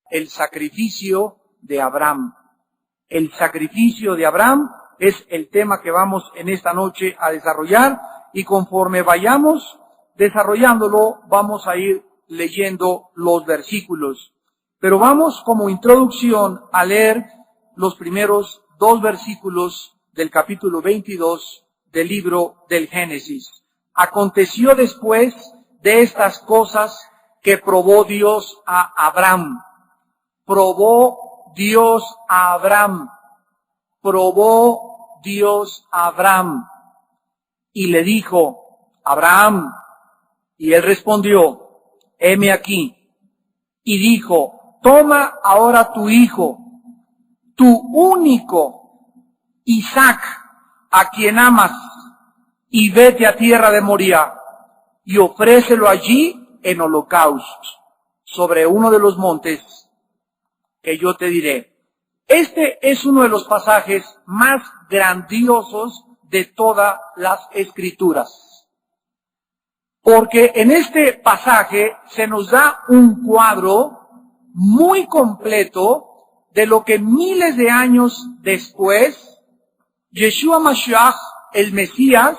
el sacrificio de Abraham. El sacrificio de Abraham es el tema que vamos en esta noche a desarrollar, y conforme vayamos desarrollándolo vamos a ir leyendo los versículos. Pero vamos como introducción a leer los primeros 2 versículos del capítulo 22 del libro del Génesis. Aconteció después de estas cosas que probó Dios a Abraham. Probó Dios a Abraham. Probó Dios a Abraham. Y le dijo: Abraham. Y él respondió: heme aquí. Y dijo: toma ahora tu hijo, tu único, Isaac, a quien amas, y vete a tierra de Moría, y ofrécelo allí en holocausto, sobre uno de los montes que yo te diré. Este es uno de los pasajes más grandiosos de todas las Escrituras, porque en este pasaje se nos da un cuadro muy completo de lo que miles de años después Yeshua Mashiach, el Mesías,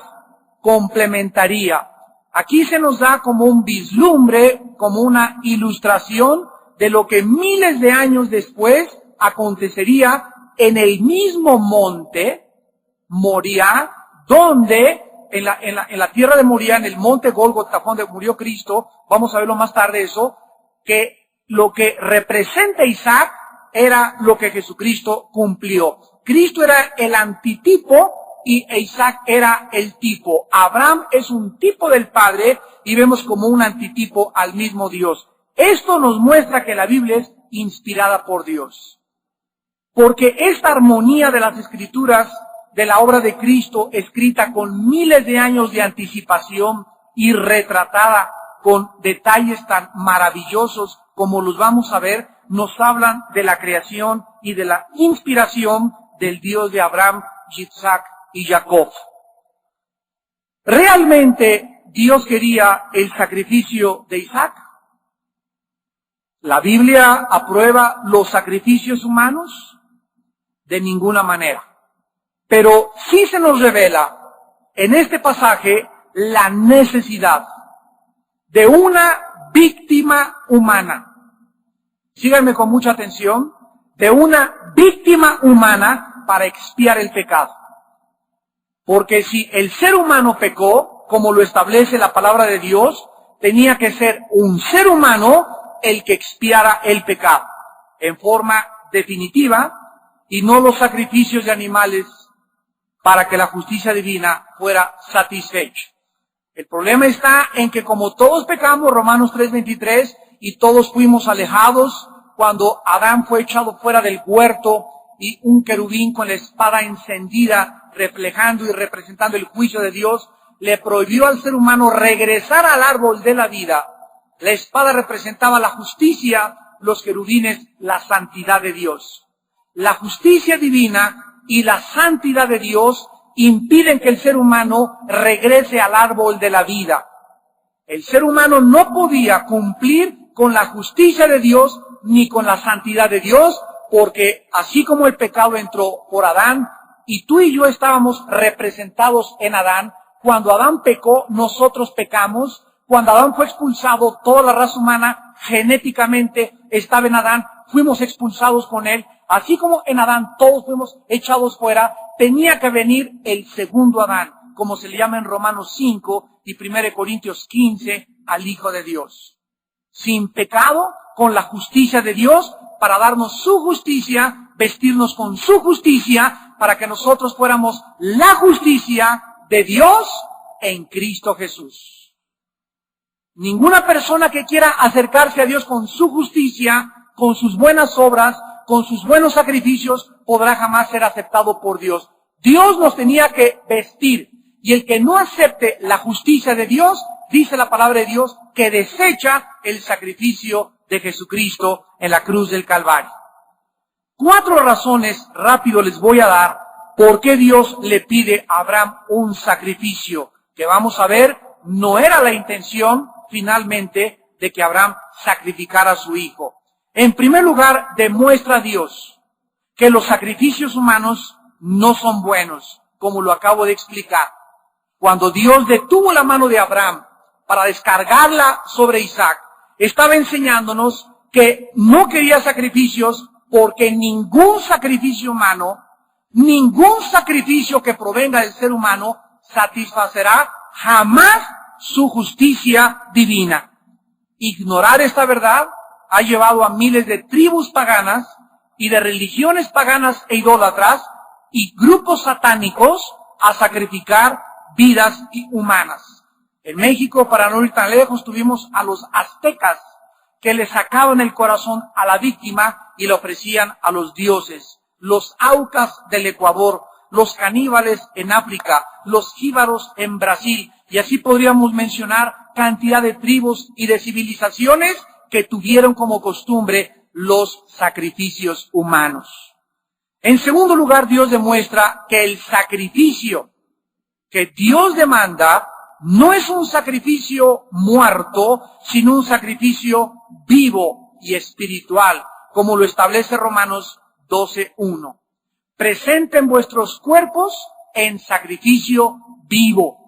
complementaría. Aquí se nos da como un vislumbre, como una ilustración de lo que miles de años después acontecería en el mismo monte Moría, donde en la tierra de Moría, en el monte Gólgota, donde murió Cristo. Vamos a verlo más tarde eso, que lo que representa Isaac era lo que Jesucristo cumplió. Cristo era el antitipo y Isaac era el tipo. Abraham es un tipo del Padre y vemos como un antitipo al mismo Dios. Esto nos muestra que la Biblia es inspirada por Dios, porque esta armonía de las Escrituras, de la obra de Cristo, escrita con miles de años de anticipación y retratada con detalles tan maravillosos como los vamos a ver, nos hablan de la creación y de la inspiración del Dios de Abraham, Isaac y Jacob. ¿Realmente Dios quería el sacrificio de Isaac? ¿La Biblia aprueba los sacrificios humanos? De ninguna manera. Pero sí se nos revela en este pasaje la necesidad de una víctima humana. Síganme con mucha atención. De una víctima humana para expiar el pecado. Porque si el ser humano pecó, como lo establece la palabra de Dios, tenía que ser un ser humano el que expiara el pecado en forma definitiva, y no los sacrificios de animales para que la justicia divina fuera satisfecha. El problema está en que como todos pecamos, Romanos 3:23, y todos fuimos alejados, cuando Adán fue echado fuera del huerto y un querubín con la espada encendida, reflejando y representando el juicio de Dios, le prohibió al ser humano regresar al árbol de la vida. La espada representaba la justicia, los querubines la santidad de Dios. La justicia divina y la santidad de Dios impiden que el ser humano regrese al árbol de la vida. El ser humano no podía cumplir con la justicia de Dios ni con la santidad de Dios, porque así como el pecado entró por Adán, y tú y yo estábamos representados en Adán, cuando Adán pecó, nosotros pecamos. Cuando Adán fue expulsado, toda la raza humana genéticamente estaba en Adán, fuimos expulsados con él. Así como en Adán todos fuimos echados fuera, tenía que venir el segundo Adán, como se le llama en Romanos 5 y 1 Corintios 15, al Hijo de Dios. Sin pecado, con la justicia de Dios, para darnos su justicia, vestirnos con su justicia, para que nosotros fuéramos la justicia de Dios en Cristo Jesús. Ninguna persona que quiera acercarse a Dios con su justicia, con sus buenas obras, con sus buenos sacrificios, podrá jamás ser aceptado por Dios. Dios nos tenía que vestir, y el que no acepte la justicia de Dios, dice la palabra de Dios, que desecha el sacrificio de Jesucristo en la cruz del Calvario. 4 razones, rápido les voy a dar, por qué Dios le pide a Abraham un sacrificio, que vamos a ver, no era la intención finalmente de que Abraham sacrificara a su hijo. En primer lugar, demuestra a Dios que los sacrificios humanos no son buenos, como lo acabo de explicar. Cuando Dios detuvo la mano de Abraham para descargarla sobre Isaac, estaba enseñándonos que no quería sacrificios porque ningún sacrificio humano, ningún sacrificio que provenga del ser humano satisfacerá jamás su justicia divina. Ignorar esta verdad ha llevado a miles de tribus paganas y de religiones paganas e idólatras y grupos satánicos a sacrificar vidas humanas. En México, para no ir tan lejos, tuvimos a los aztecas que le sacaban el corazón a la víctima y le ofrecían a los dioses. Los aucas del Ecuador, los caníbales en África, los jíbaros en Brasil, y así podríamos mencionar cantidad de tribus y de civilizaciones que tuvieron como costumbre los sacrificios humanos. En segundo lugar, Dios demuestra que el sacrificio que Dios demanda no es un sacrificio muerto, sino un sacrificio vivo y espiritual, como lo establece Romanos 12:1. Presenten vuestros cuerpos en sacrificio vivo.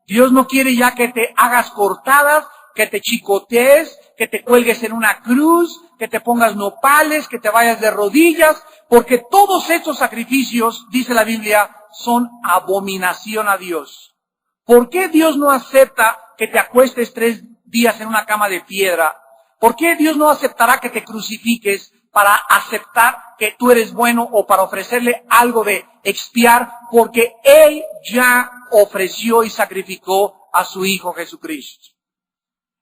Dios no quiere ya que te hagas cortadas, que te chicotees, que te cuelgues en una cruz, que te pongas nopales, que te vayas de rodillas, porque todos estos sacrificios, dice la Biblia, son abominación a Dios. ¿Por qué Dios no acepta que te acuestes 3 días en una cama de piedra? ¿Por qué Dios no aceptará que te crucifiques para aceptar que tú eres bueno o para ofrecerle algo de expiar? Porque Él ya ofreció y sacrificó a su Hijo Jesucristo.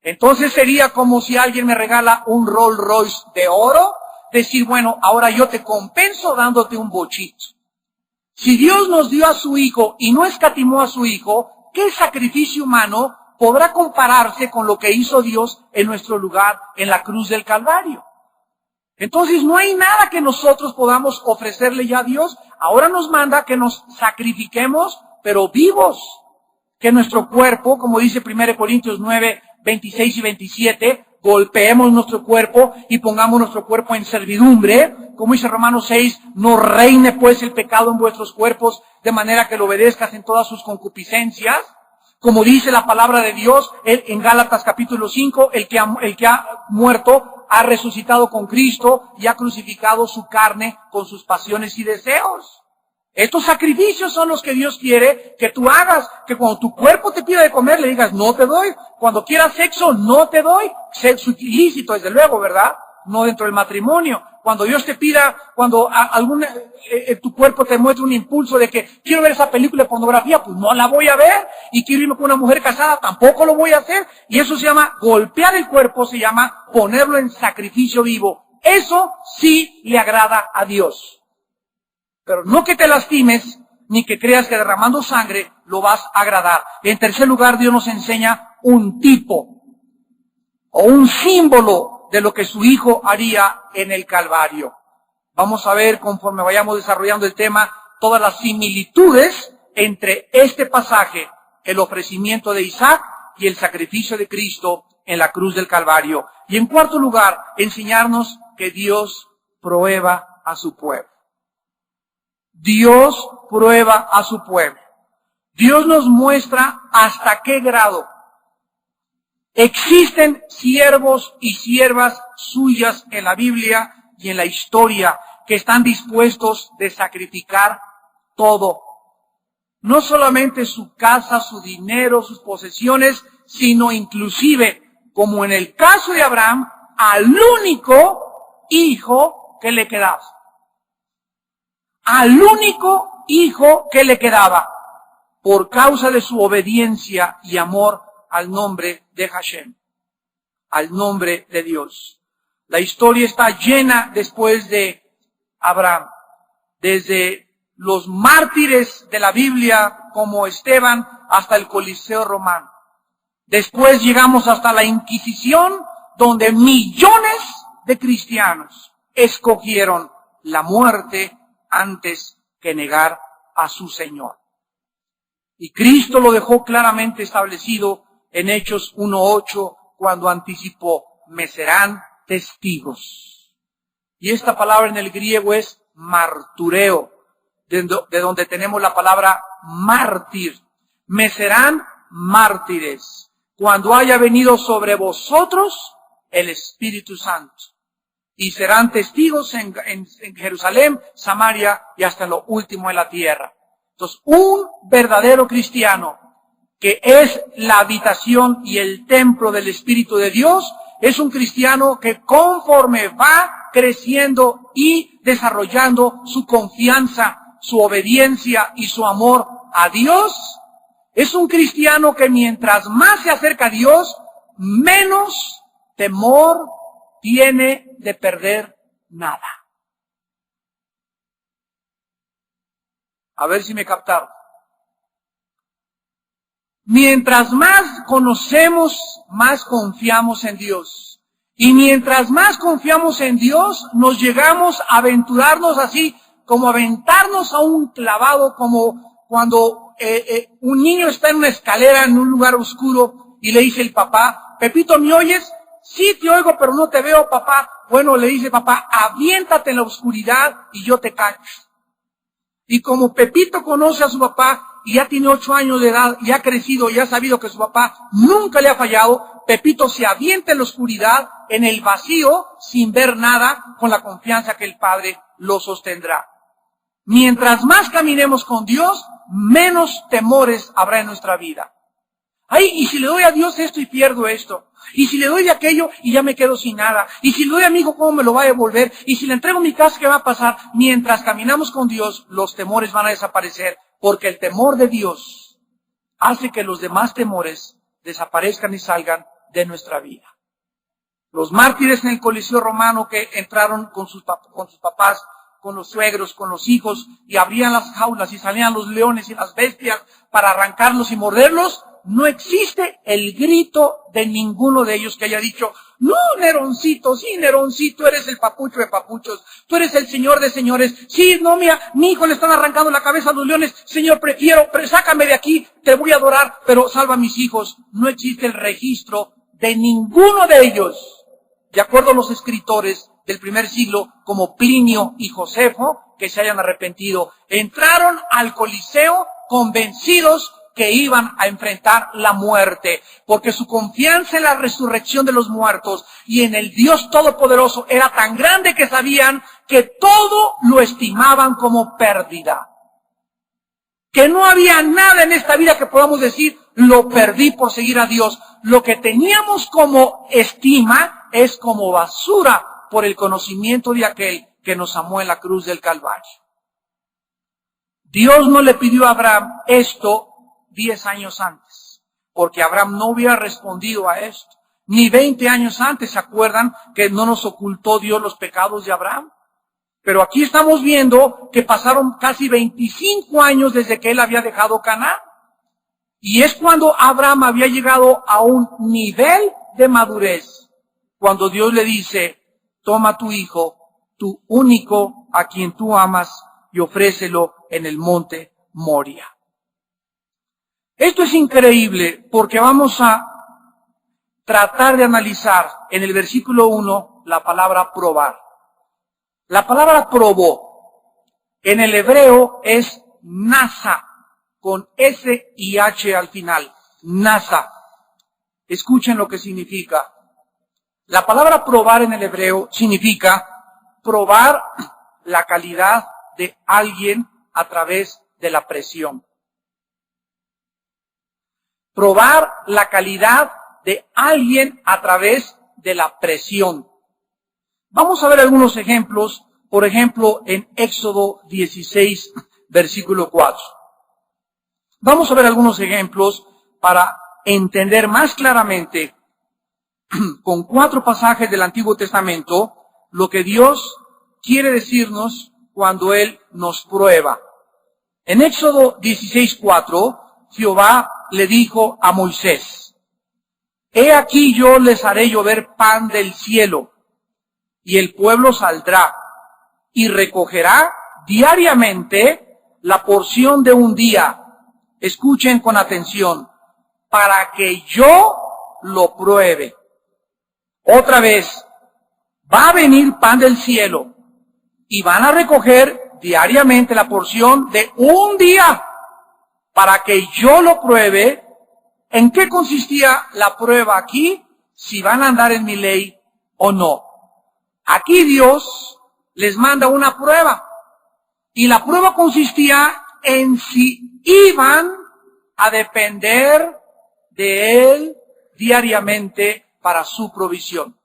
Entonces sería como si alguien me regala un Rolls Royce de oro, decir, bueno, ahora yo te compenso dándote un bochito. Si Dios nos dio a su Hijo y no escatimó a su Hijo, ¿qué sacrificio humano podrá compararse con lo que hizo Dios en nuestro lugar en la cruz del Calvario? Entonces no hay nada que nosotros podamos ofrecerle ya a Dios. Ahora nos manda que nos sacrifiquemos, pero vivos. Que nuestro cuerpo, como dice 1 Corintios 9, 26 y 27, golpeemos nuestro cuerpo y pongamos nuestro cuerpo en servidumbre. Como dice Romanos 6, no reine pues el pecado en vuestros cuerpos, de manera que lo obedezcas en todas sus concupiscencias. Como dice la palabra de Dios en Gálatas capítulo 5, el que ha muerto ha resucitado con Cristo y ha crucificado su carne con sus pasiones y deseos. Estos sacrificios son los que Dios quiere que tú hagas, que cuando tu cuerpo te pida de comer le digas, no te doy. Cuando quieras sexo, no te doy. Sexo ilícito, desde luego, ¿verdad? No dentro del matrimonio. Cuando Dios te pida, cuando tu cuerpo te muestra un impulso de que quiero ver esa película de pornografía, pues no la voy a ver. Y quiero irme con una mujer casada, tampoco lo voy a hacer. Y eso se llama golpear el cuerpo, se llama ponerlo en sacrificio vivo. Eso sí le agrada a Dios. Pero no que te lastimes, ni que creas que derramando sangre lo vas a agradar. En tercer lugar, Dios nos enseña un tipo o un símbolo de lo que su Hijo haría en el Calvario. Vamos a ver, conforme vayamos desarrollando el tema, todas las similitudes entre este pasaje, el ofrecimiento de Isaac y el sacrificio de Cristo en la cruz del Calvario. Y en cuarto lugar, enseñarnos que Dios prueba a su pueblo. Dios prueba a su pueblo. Dios nos muestra hasta qué grado existen siervos y siervas suyas en la Biblia y en la historia que están dispuestos de sacrificar todo. No solamente su casa, su dinero, sus posesiones, sino inclusive, como en el caso de Abraham, al único hijo que le quedaba. Al único hijo que le quedaba, por causa de su obediencia y amor al nombre de Hashem, al nombre de Dios. La historia está llena después de Abraham, desde los mártires de la Biblia como Esteban hasta el Coliseo romano. Después llegamos hasta la Inquisición, donde millones de cristianos escogieron la muerte antes que negar a su Señor. Y Cristo lo dejó claramente establecido en Hechos 1:8, cuando anticipó, me serán testigos Y esta palabra en el griego es martureo, de donde tenemos la palabra mártir. Me serán mártires cuando haya venido sobre vosotros el Espíritu Santo. Y serán testigos en Jerusalén, Samaria y hasta lo último de la tierra. Entonces, un verdadero cristiano, que es la habitación y el templo del Espíritu de Dios, es un cristiano que conforme va creciendo y desarrollando su confianza, su obediencia y su amor a Dios, es un cristiano que mientras más se acerca a Dios, menos temor tiene de perder nada. A ver si me captaron. Mientras más conocemos, más confiamos en Dios. Y mientras más confiamos en Dios, nos llegamos a aventurarnos así, como aventarnos a un clavado, como cuando un niño está en una escalera en un lugar oscuro y le dice el papá, Pepito, ¿me oyes? Sí, te oigo, pero no te veo, papá. Bueno, le dice papá, aviéntate en la oscuridad y yo te cacho. Y como Pepito conoce a su papá y ya tiene 8 años de edad, y ha crecido y ha sabido que su papá nunca le ha fallado, Pepito se avienta en la oscuridad, en el vacío, sin ver nada, con la confianza que el Padre lo sostendrá. Mientras más caminemos con Dios, menos temores habrá en nuestra vida. Ay, y si le doy a Dios esto y pierdo esto. Y si le doy de aquello y ya me quedo sin nada. Y si le doy a mi hijo, ¿cómo me lo va a devolver? Y si le entrego mi casa, ¿qué va a pasar? Mientras caminamos con Dios, los temores van a desaparecer. Porque el temor de Dios hace que los demás temores desaparezcan y salgan de nuestra vida. Los mártires en el Coliseo Romano que entraron con sus papás, con los suegros, con los hijos, y abrían las jaulas y salían los leones y las bestias para arrancarlos y morderlos, no existe el grito de ninguno de ellos que haya dicho, no, Neroncito, sí, Neroncito, eres el papucho de papuchos, tú eres el señor de señores, sí, no, mira, mi hijo le están arrancando la cabeza a los leones, Señor, pero sácame de aquí, te voy a adorar, pero salva a mis hijos. No existe el registro de ninguno de ellos, de acuerdo a los escritores del primer siglo, como Plinio y Josefo, que se hayan arrepentido. Entraron al Coliseo convencidos que iban a enfrentar la muerte, porque su confianza en la resurrección de los muertos y en el Dios Todopoderoso era tan grande que sabían que todo lo estimaban como pérdida. Que no había nada en esta vida que podamos decir, lo perdí por seguir a Dios. Lo que teníamos como estima es como basura por el conocimiento de aquel que nos amó en la cruz del Calvario. Dios no le pidió a Abraham esto 10 años antes, porque Abraham no hubiera respondido a esto. Ni 20 años antes, ¿se acuerdan que no nos ocultó Dios los pecados de Abraham? Pero aquí estamos viendo que pasaron casi 25 años desde que él había dejado Canaán. Y es cuando Abraham había llegado a un nivel de madurez, cuando Dios le dice, toma tu hijo, tu único, a quien tú amas, y ofrécelo en el monte Moria. Esto es increíble porque vamos a tratar de analizar en el versículo 1 la palabra probar. La palabra probó en el hebreo es nasa, con S y H al final, nasa. Escuchen lo que significa. La palabra probar en el hebreo significa probar la calidad de alguien a través de la presión. Probar la calidad de alguien a través de la presión. Vamos a ver algunos ejemplos, por ejemplo, en Éxodo 16, versículo 4. Vamos a ver algunos ejemplos para entender más claramente, con 4 pasajes del Antiguo Testamento, lo que Dios quiere decirnos cuando Él nos prueba. En Éxodo 16, 4, Jehová le dijo a Moisés, he aquí yo les haré llover pan del cielo, y el pueblo saldrá y recogerá diariamente la porción de un día. Escuchen con atención, para que yo lo pruebe. Otra vez, va a venir pan del cielo y van a recoger diariamente la porción de un día para que yo lo pruebe. ¿En qué consistía la prueba aquí? Si van a andar en mi ley o no. Aquí Dios les manda una prueba. Y la prueba consistía en si iban a depender de Él diariamente para su provisión.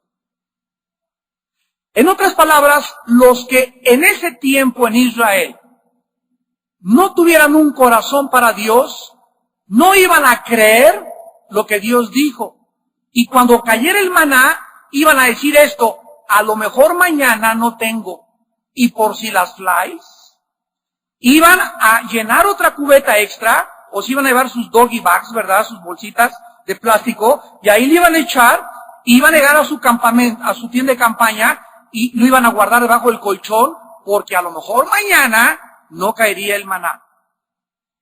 En otras palabras, los que en ese tiempo en Israel no tuvieran un corazón para Dios, no iban a creer lo que Dios dijo. Y cuando cayera el maná, iban a decir esto: a lo mejor mañana no tengo. Y por si las flies, iban a llenar otra cubeta extra, o se iban a llevar sus doggy bags, ¿verdad? Sus bolsitas de plástico, y ahí le iban a echar, y iban a llegar a su campamento, a su tienda de campaña, y lo iban a guardar debajo del colchón, porque a lo mejor mañana no caería el maná.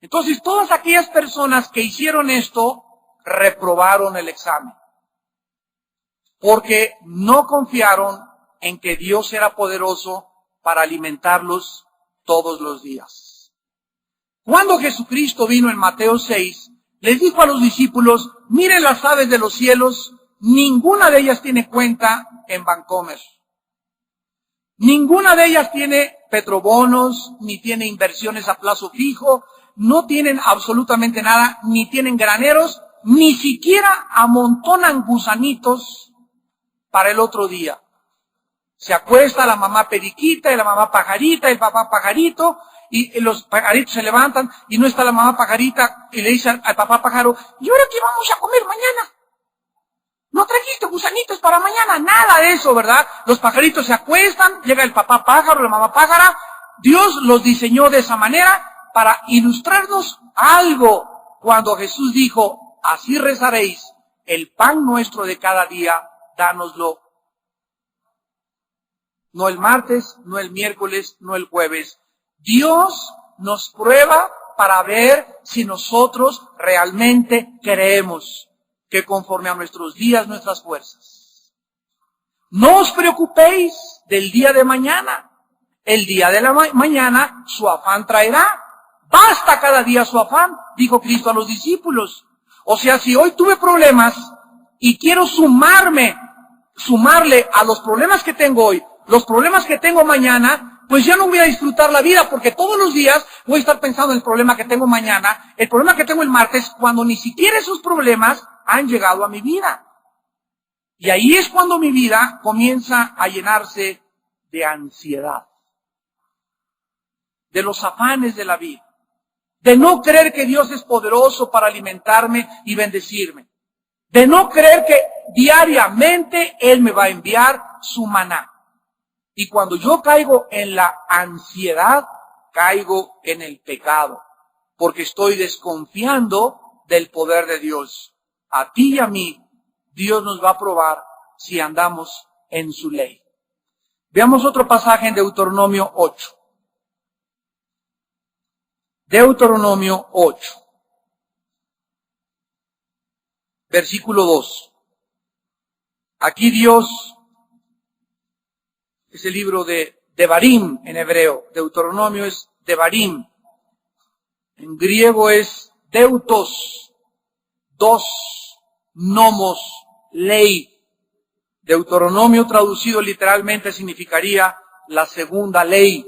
Entonces, todas aquellas personas que hicieron esto, reprobaron el examen. Porque no confiaron en que Dios era poderoso para alimentarlos todos los días. Cuando Jesucristo vino en Mateo 6, les dijo a los discípulos: miren las aves de los cielos, ninguna de ellas tiene cuenta en Bancomer. Ninguna de ellas tiene petrobonos, ni tiene inversiones a plazo fijo, no tienen absolutamente nada, ni tienen graneros, ni siquiera amontonan gusanitos para el otro día. Se acuesta la mamá periquita y la mamá pajarita, el papá pajarito, y los pajaritos se levantan y no está la mamá pajarita, y le dice al papá pájaro: ¿y ahora qué vamos a comer mañana? No trajiste gusanitos para mañana, nada de eso, ¿verdad? Los pajaritos se acuestan, llega el papá pájaro, la mamá pájara. Dios los diseñó de esa manera para ilustrarnos algo. Cuando Jesús dijo: así rezaréis, el pan nuestro de cada día, dánoslo. No el martes, no el miércoles, no el jueves. Dios nos prueba para ver si nosotros realmente creemos que conforme a nuestros días, nuestras fuerzas. No os preocupéis del día de mañana. El día de la mañana su afán traerá. Basta cada día su afán, dijo Cristo a los discípulos. O sea, si hoy tuve problemas y quiero sumarle a los problemas que tengo hoy, los problemas que tengo mañana, pues ya no voy a disfrutar la vida, porque todos los días voy a estar pensando en el problema que tengo mañana, el problema que tengo el martes, cuando ni siquiera esos problemas han llegado a mi vida. Y ahí es cuando mi vida comienza a llenarse de ansiedad, de los afanes de la vida, de no creer que Dios es poderoso para alimentarme y bendecirme, de no creer que diariamente Él me va a enviar su maná. Y cuando yo caigo en la ansiedad, caigo en el pecado, porque estoy desconfiando del poder de Dios. A ti y a mí, Dios nos va a probar si andamos en su ley. Veamos otro pasaje en Deuteronomio 8. Deuteronomio 8. Versículo 2. Aquí Dios, es el libro de Devarim en hebreo. Deuteronomio es Devarim. En griego es Deutos, dos, nomos, ley. Deuteronomio traducido literalmente significaría la segunda ley,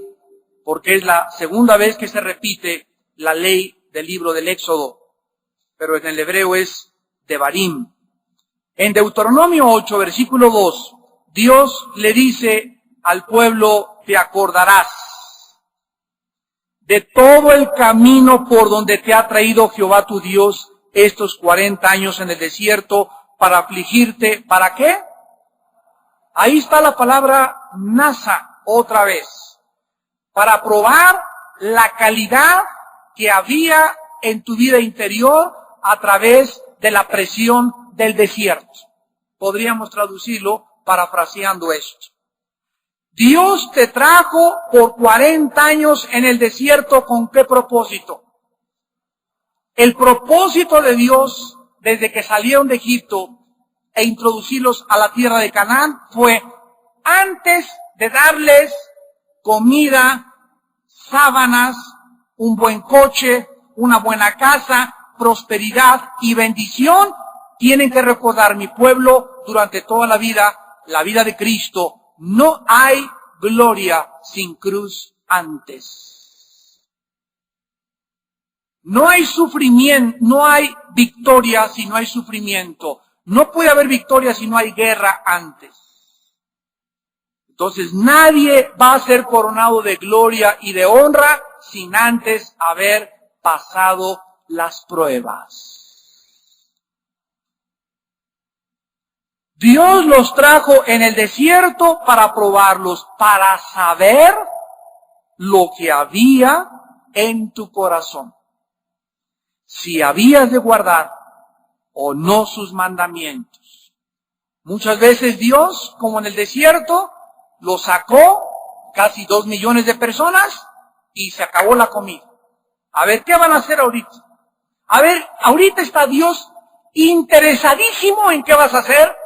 porque es la segunda vez que se repite la ley del libro del Éxodo. Pero en el hebreo es Devarim. En Deuteronomio 8, versículo 2, Dios le dice al pueblo: te acordarás de todo el camino por donde te ha traído Jehová tu Dios estos 40 años en el desierto para afligirte. ¿Para qué? Ahí está la palabra nasa otra vez. Para probar la calidad que había en tu vida interior a través de la presión del desierto. Podríamos traducirlo parafraseando esto. Dios te trajo por 40 años en el desierto, ¿con qué propósito? El propósito de Dios desde que salieron de Egipto e introducirlos a la tierra de Canaán fue antes de darles comida, sábanas, un buen coche, una buena casa, prosperidad y bendición, tienen que recordar, mi pueblo, durante toda la vida de Cristo, no hay gloria sin cruz antes. No hay sufrimiento, no hay victoria si no hay sufrimiento. No puede haber victoria si no hay guerra antes. Entonces nadie va a ser coronado de gloria y de honra sin antes haber pasado las pruebas. Dios los trajo en el desierto para probarlos, para saber lo que había en tu corazón. Si habías de guardar o no sus mandamientos. Muchas veces Dios, como en el desierto, lo sacó casi 2 millones de personas y se acabó la comida. A ver, ¿qué van a hacer ahorita? A ver, ahorita está Dios interesadísimo en qué vas a hacer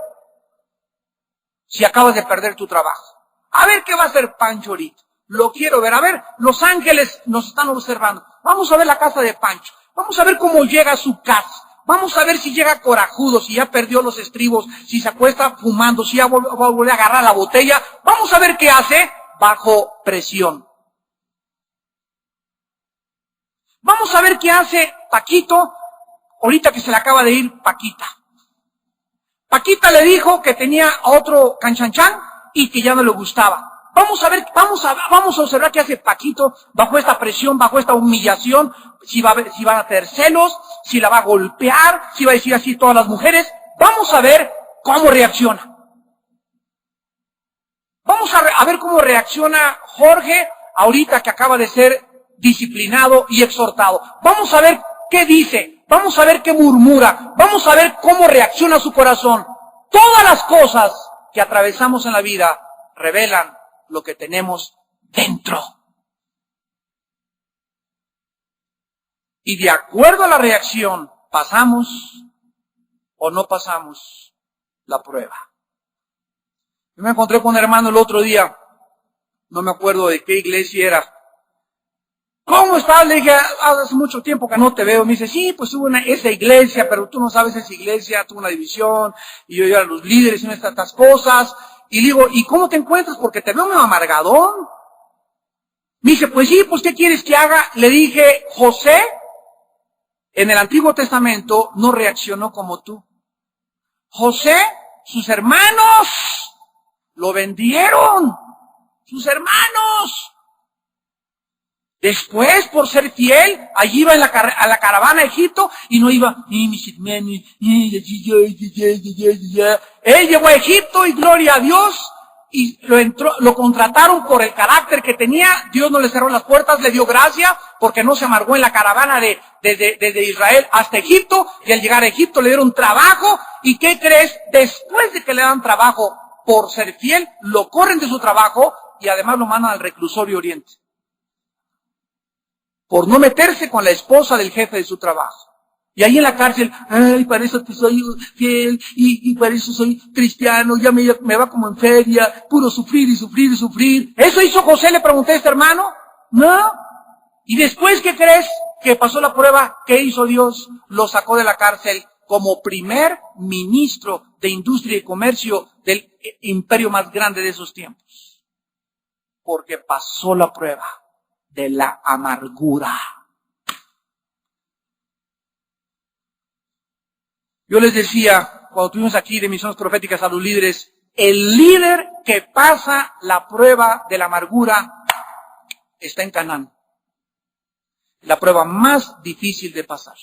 si acabas de perder tu trabajo. A ver qué va a hacer Pancho ahorita. Lo quiero ver. A ver, los ángeles nos están observando. Vamos a ver la casa de Pancho. Vamos a ver cómo llega a su casa. Vamos a ver si llega corajudo, si ya perdió los estribos, si se acuesta fumando, si ya va a volver a agarrar la botella. Vamos a ver qué hace bajo presión. Vamos a ver qué hace Paquito, ahorita que se le acaba de ir Paquita. Paquita le dijo que tenía a otro canchanchan y que ya no le gustaba. Vamos a observar qué hace Paquito bajo esta presión, bajo esta humillación, si van a tener celos, si la va a golpear, si va a decir así todas las mujeres. Vamos a ver cómo reacciona. Vamos a ver cómo reacciona Jorge ahorita que acaba de ser disciplinado y exhortado. Vamos a ver qué dice, vamos a ver qué murmura, vamos a ver cómo reacciona su corazón. Todas las cosas que atravesamos en la vida revelan lo que tenemos dentro. Y de acuerdo a la reacción, pasamos o no pasamos la prueba. Yo me encontré con un hermano el otro día, no me acuerdo de qué iglesia era. ¿Cómo estás? Le dije, hace mucho tiempo que no te veo. Me dice, sí, pues hubo esa iglesia, pero tú no sabes esa iglesia, tuvo una división, y yo era los líderes y no estas cosas. Y le digo, ¿y cómo te encuentras? Porque te veo medio amargadón. Me dice, pues sí, pues ¿qué quieres que haga? Le dije, José, en el Antiguo Testamento, no reaccionó como tú. José, sus hermanos, lo vendieron. Sus hermanos. Después, por ser fiel, allí iba a la caravana a Egipto y no iba, mis hermanos, él llegó a Egipto y gloria a Dios, y lo contrataron por el carácter que tenía. Dios no le cerró las puertas, le dio gracia, porque no se amargó en la caravana desde Israel hasta Egipto, y al llegar a Egipto le dieron trabajo. ¿Y qué crees? Después de que le dan trabajo por ser fiel, lo corren de su trabajo y además lo mandan al reclusorio Oriente. Por no meterse con la esposa del jefe de su trabajo. Y ahí en la cárcel, ay, para eso que soy fiel, y para eso soy cristiano, ya me va como en feria, puro sufrir y sufrir y sufrir. ¿Eso hizo José? Le pregunté a este hermano. No. Y después, ¿qué crees? Que pasó la prueba. ¿Qué hizo Dios? Lo sacó de la cárcel como primer ministro de Industria y Comercio del imperio más grande de esos tiempos. Porque pasó la prueba de la amargura. Yo les decía, cuando tuvimos aquí de misiones proféticas a los líderes, el líder que pasa la prueba de la amargura está en Canaán. La prueba más difícil de pasar.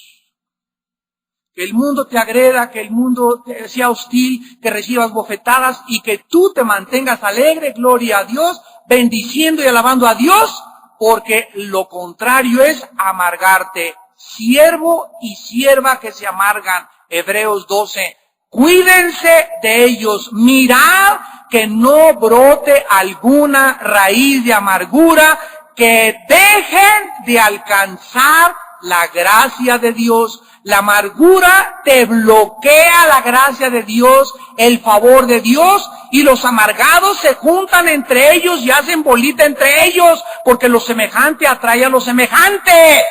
Que el mundo te agreda, que el mundo te sea hostil, que recibas bofetadas y que tú te mantengas alegre, gloria a Dios, bendiciendo y alabando a Dios, porque lo contrario es amargarte. Siervo y sierva que se amargan. Hebreos 12. Cuídense de ellos. Mirad que no brote alguna raíz de amargura, que dejen de alcanzar la gracia de Dios. La amargura te bloquea la gracia de Dios, el favor de Dios, y los amargados se juntan entre ellos y hacen bolita entre ellos, porque lo semejante atrae a lo semejante.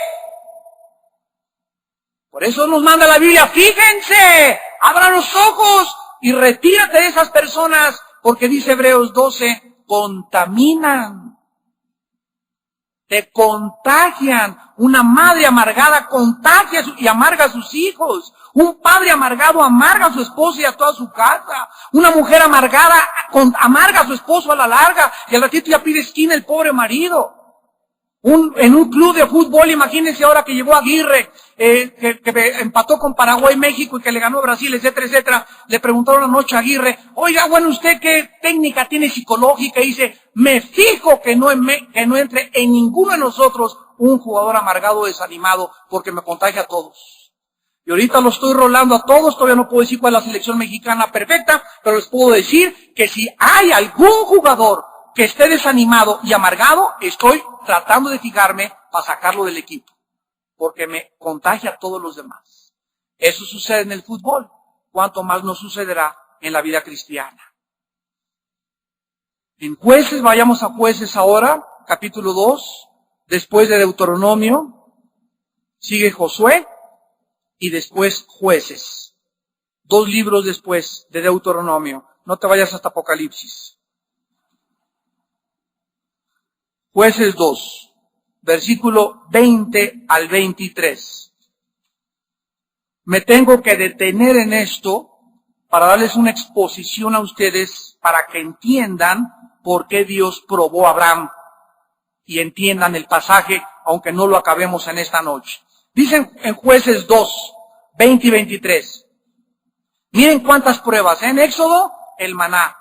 Por eso nos manda la Biblia, fíjense, abran los ojos y retírate de esas personas, porque dice Hebreos 12, contaminan, te contagian. Una madre amargada contagia y amarga a sus hijos. Un padre amargado amarga a su esposa y a toda su casa. Una mujer amargada amarga a su esposo a la larga, y al ratito ya pide esquina el pobre marido. En un club de fútbol, imagínense ahora que llegó Aguirre, que empató con Paraguay, México, y que le ganó a Brasil, etcétera, etcétera. Le preguntaron anoche a Aguirre, oiga, bueno, ¿usted qué técnica tiene psicológica? Y dice, me fijo que no entre en ninguno de nosotros un jugador amargado o desanimado, porque me contagia a todos. Y ahorita lo estoy rolando a todos, todavía no puedo decir cuál es la selección mexicana perfecta, pero les puedo decir que si hay algún jugador que esté desanimado y amargado, estoy tratando de fijarme para sacarlo del equipo, porque me contagia a todos los demás. Eso sucede en el fútbol, cuánto más nos sucederá en la vida cristiana. En Jueces, vayamos a Jueces ahora, capítulo 2, después de Deuteronomio, sigue Josué y después Jueces. 2 libros después de Deuteronomio, no te vayas hasta Apocalipsis. Jueces 2, versículo 20 al 23. Me tengo que detener en esto para darles una exposición a ustedes para que entiendan por qué Dios probó a Abraham y entiendan el pasaje, aunque no lo acabemos en esta noche. Dicen en Jueces 2, 20 y 23. Miren cuántas pruebas. En Éxodo, el maná.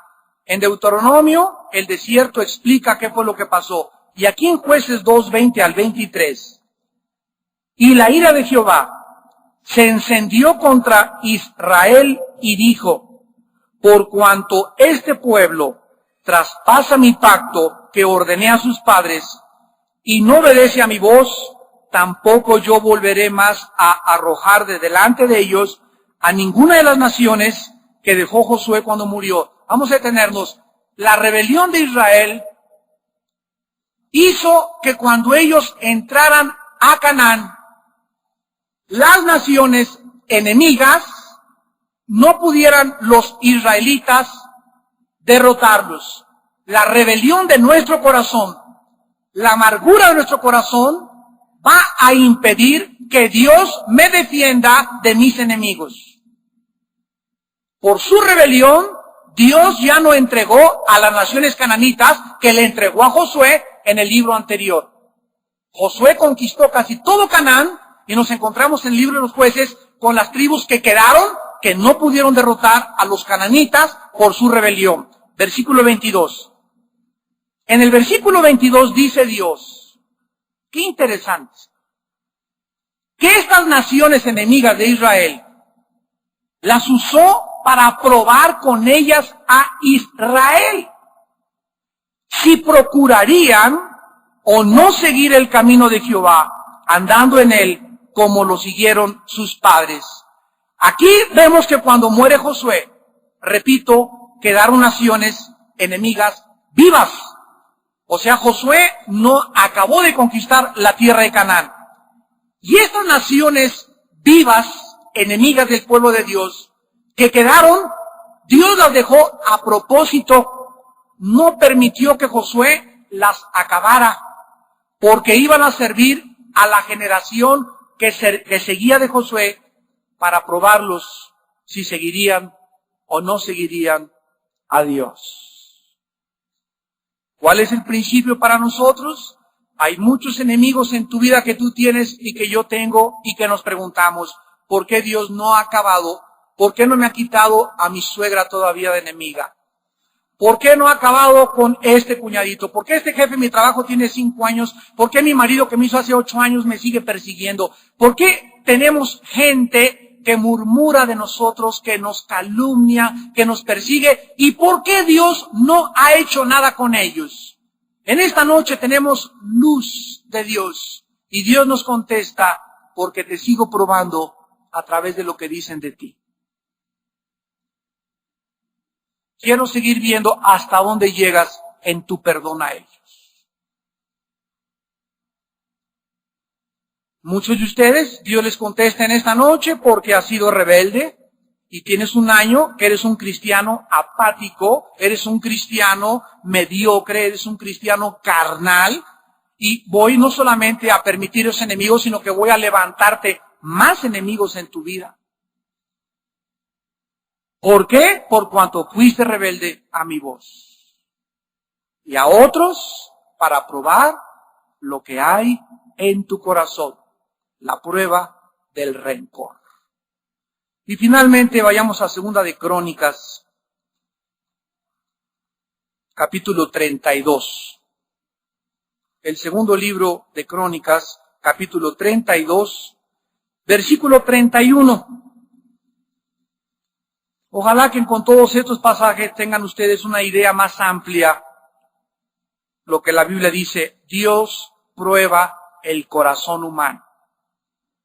En Deuteronomio, el desierto explica qué fue lo que pasó. Y aquí en Jueces 2, 20 al 23, y la ira de Jehová se encendió contra Israel y dijo, por cuanto este pueblo traspasa mi pacto que ordené a sus padres y no obedece a mi voz, tampoco yo volveré más a arrojar de delante de ellos a ninguna de las naciones que dejó Josué cuando murió. Vamos a detenernos. La rebelión de Israel hizo que cuando ellos entraran a Canaán, las naciones enemigas no pudieran los israelitas derrotarlos. La rebelión de nuestro corazón, la amargura de nuestro corazón va a impedir que Dios me defienda de mis enemigos. Por su rebelión, Dios ya no entregó a las naciones cananitas que le entregó a Josué en el libro anterior. Josué conquistó casi todo Canaán y nos encontramos en el libro de los Jueces con las tribus que quedaron, que no pudieron derrotar a los cananitas por su rebelión. Versículo 22. En el versículo 22 dice Dios, qué interesante, que estas naciones enemigas de Israel las usó para probar con ellas a Israel si procurarían o no seguir el camino de Jehová, andando en él como lo siguieron sus padres. Aquí vemos que cuando muere Josué, repito, quedaron naciones enemigas vivas. O sea, Josué no acabó de conquistar la tierra de Canaán. Y estas naciones vivas, enemigas del pueblo de Dios, que quedaron, Dios las dejó a propósito. No permitió que Josué las acabara, porque iban a servir a la generación que seguía de Josué para probarlos si seguirían o no seguirían a Dios. ¿Cuál es el principio para nosotros? Hay muchos enemigos en tu vida que tú tienes y que yo tengo y que nos preguntamos, ¿por qué Dios no ha acabado? ¿Por qué no me ha quitado a mi suegra todavía de enemiga? ¿Por qué no ha acabado con este cuñadito? ¿Por qué este jefe en mi trabajo tiene 5 años? ¿Por qué mi marido que me hizo hace 8 años me sigue persiguiendo? ¿Por qué tenemos gente que murmura de nosotros, que nos calumnia, que nos persigue? ¿Y por qué Dios no ha hecho nada con ellos? En esta noche tenemos luz de Dios y Dios nos contesta, porque te sigo probando a través de lo que dicen de ti. Quiero seguir viendo hasta dónde llegas en tu perdón a ellos. Muchos de ustedes, Dios les contesta en esta noche porque has sido rebelde y tienes un año que eres un cristiano apático, eres un cristiano mediocre, eres un cristiano carnal, y voy no solamente a permitir los enemigos, sino que voy a levantarte más enemigos en tu vida. ¿Por qué? Por cuanto fuiste rebelde a mi voz. Y a otros para probar lo que hay en tu corazón, la prueba del rencor. Y finalmente vayamos a Segunda de Crónicas, capítulo 32. El segundo libro de Crónicas, capítulo 32, versículo 31. Ojalá que con todos estos pasajes tengan ustedes una idea más amplia. Lo que la Biblia dice, Dios prueba el corazón humano.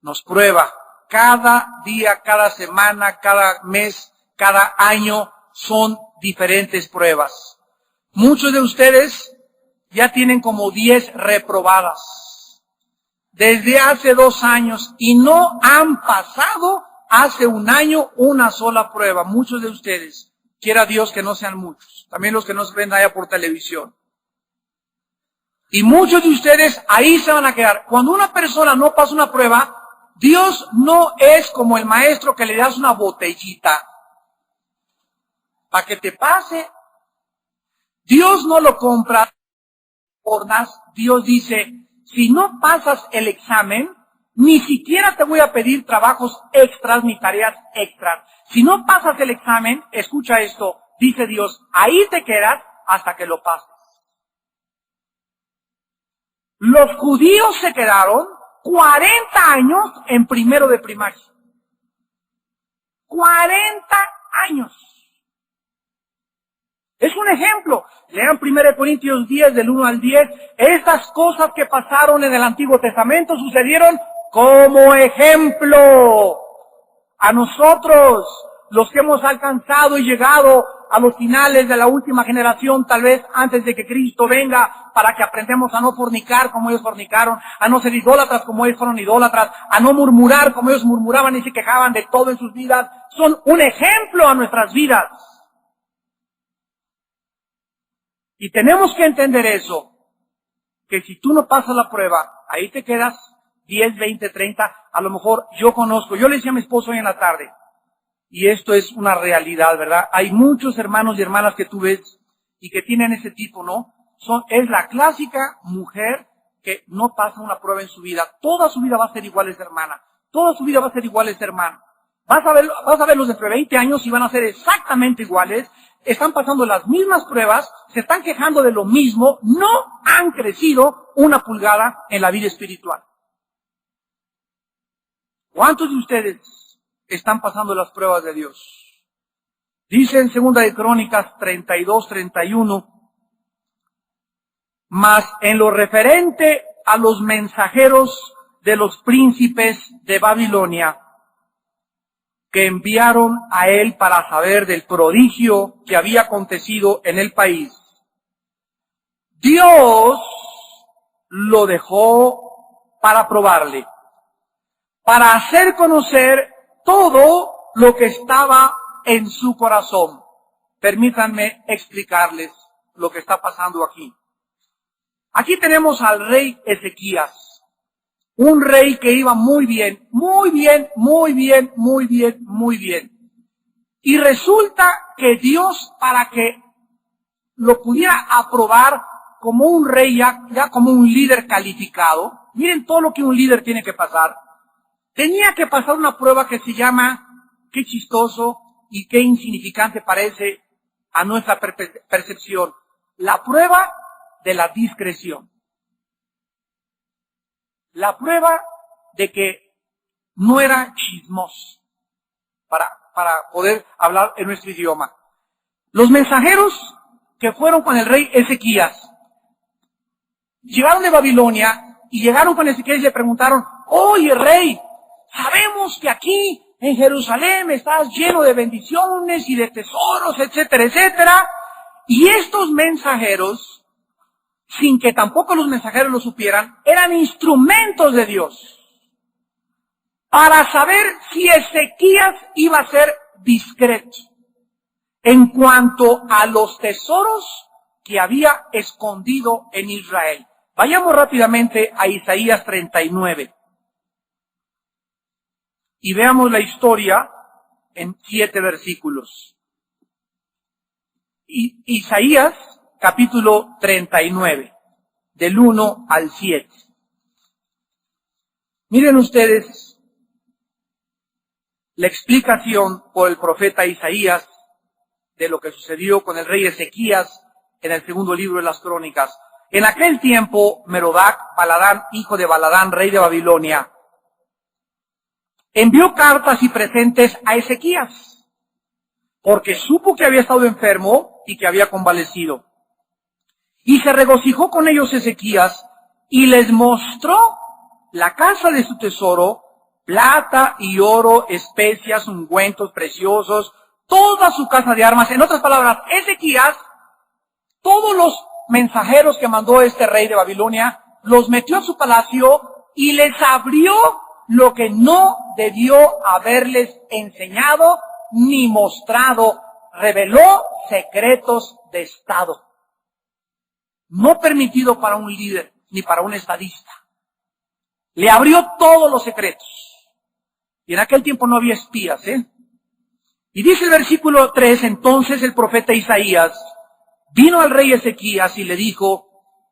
Nos prueba cada día, cada semana, cada mes, cada año, son diferentes pruebas. Muchos de ustedes ya tienen como 10 reprobadas desde hace 2 años y no han pasado hace un año una sola prueba. Muchos de ustedes, quiera Dios que no sean muchos, también los que nos ven allá por televisión. Y muchos de ustedes ahí se van a quedar. Cuando una persona no pasa una prueba, Dios no es como el maestro que le das una botellita para que te pase. Dios no lo compra. Dios dice, si no pasas el examen, ni siquiera te voy a pedir trabajos extras ni tareas extras. Si no pasas el examen, escucha esto, dice Dios, ahí te quedas hasta que lo pases. Los judíos se quedaron 40 años en primero de primaria. 40 años. Es un ejemplo. Lean 1 Corintios 10, del 1 al 10. Estas cosas que pasaron en el Antiguo Testamento sucedieron como ejemplo a nosotros, los que hemos alcanzado y llegado a los finales de la última generación, tal vez antes de que Cristo venga, para que aprendamos a no fornicar como ellos fornicaron, a no ser idólatras como ellos fueron idólatras, a no murmurar como ellos murmuraban y se quejaban de todo en sus vidas. Son un ejemplo a nuestras vidas. Y tenemos que entender eso, que si tú no pasas la prueba, ahí te quedas 10, 20, 30, a lo mejor yo le decía a mi esposo hoy en la tarde, y esto es una realidad, ¿verdad? Hay muchos hermanos y hermanas que tú ves y que tienen ese tipo, ¿no? Es la clásica mujer que no pasa una prueba en su vida. Toda su vida va a ser igual esa hermana. Toda su vida va a ser igual ese hermano. Vas a verlos dentro de 20 años y van a ser exactamente iguales. Están pasando las mismas pruebas, se están quejando de lo mismo, no han crecido una pulgada en la vida espiritual. ¿Cuántos de ustedes están pasando las pruebas de Dios? Dice en Segunda de Crónicas 32, 31, mas en lo referente a los mensajeros de los príncipes de Babilonia, que enviaron a él para saber del prodigio que había acontecido en el país, Dios lo dejó para probarle, para hacer conocer todo lo que estaba en su corazón. Permítanme explicarles lo que está pasando aquí. Aquí tenemos al rey Ezequías, un rey que iba muy bien, muy bien, muy bien, muy bien, muy bien. Y resulta que Dios, para que lo pudiera aprobar como un rey, ya como un líder calificado, miren todo lo que un líder tiene que pasar, tenía que pasar una prueba que se llama, qué chistoso y qué insignificante parece a nuestra percepción, la prueba de la discreción. La prueba de que no era chismoso, para poder hablar en nuestro idioma. Los mensajeros que fueron con el rey Ezequías llegaron de Babilonia y llegaron con Ezequías y le preguntaron, oye rey, sabemos que aquí en Jerusalén estás lleno de bendiciones y de tesoros, etcétera, etcétera. Y estos mensajeros, sin que tampoco los mensajeros lo supieran, eran instrumentos de Dios para saber si Ezequías iba a ser discreto en cuanto a los tesoros que había escondido en Israel. Vayamos rápidamente a Isaías 39 y veamos la historia en 7 versículos. Isaías capítulo 39, del 1 al 7. Miren ustedes la explicación por el profeta Isaías de lo que sucedió con el rey Ezequías en el segundo libro de las Crónicas. En aquel tiempo, Merodach Baladán, hijo de Baladán, rey de Babilonia, envió cartas y presentes a Ezequías, porque supo que había estado enfermo y que había convalecido. Y se regocijó con ellos Ezequías y les mostró la casa de su tesoro, plata y oro, especias, ungüentos preciosos, toda su casa de armas. En otras palabras, Ezequías, todos los mensajeros que mandó este rey de Babilonia, los metió a su palacio y les abrió lo que no debió haberles enseñado ni mostrado. Reveló secretos de Estado, no permitido para un líder ni para un estadista. Le abrió todos los secretos. Y en aquel tiempo no había espías, Y dice el versículo 3, entonces el profeta Isaías vino al rey Ezequías y le dijo,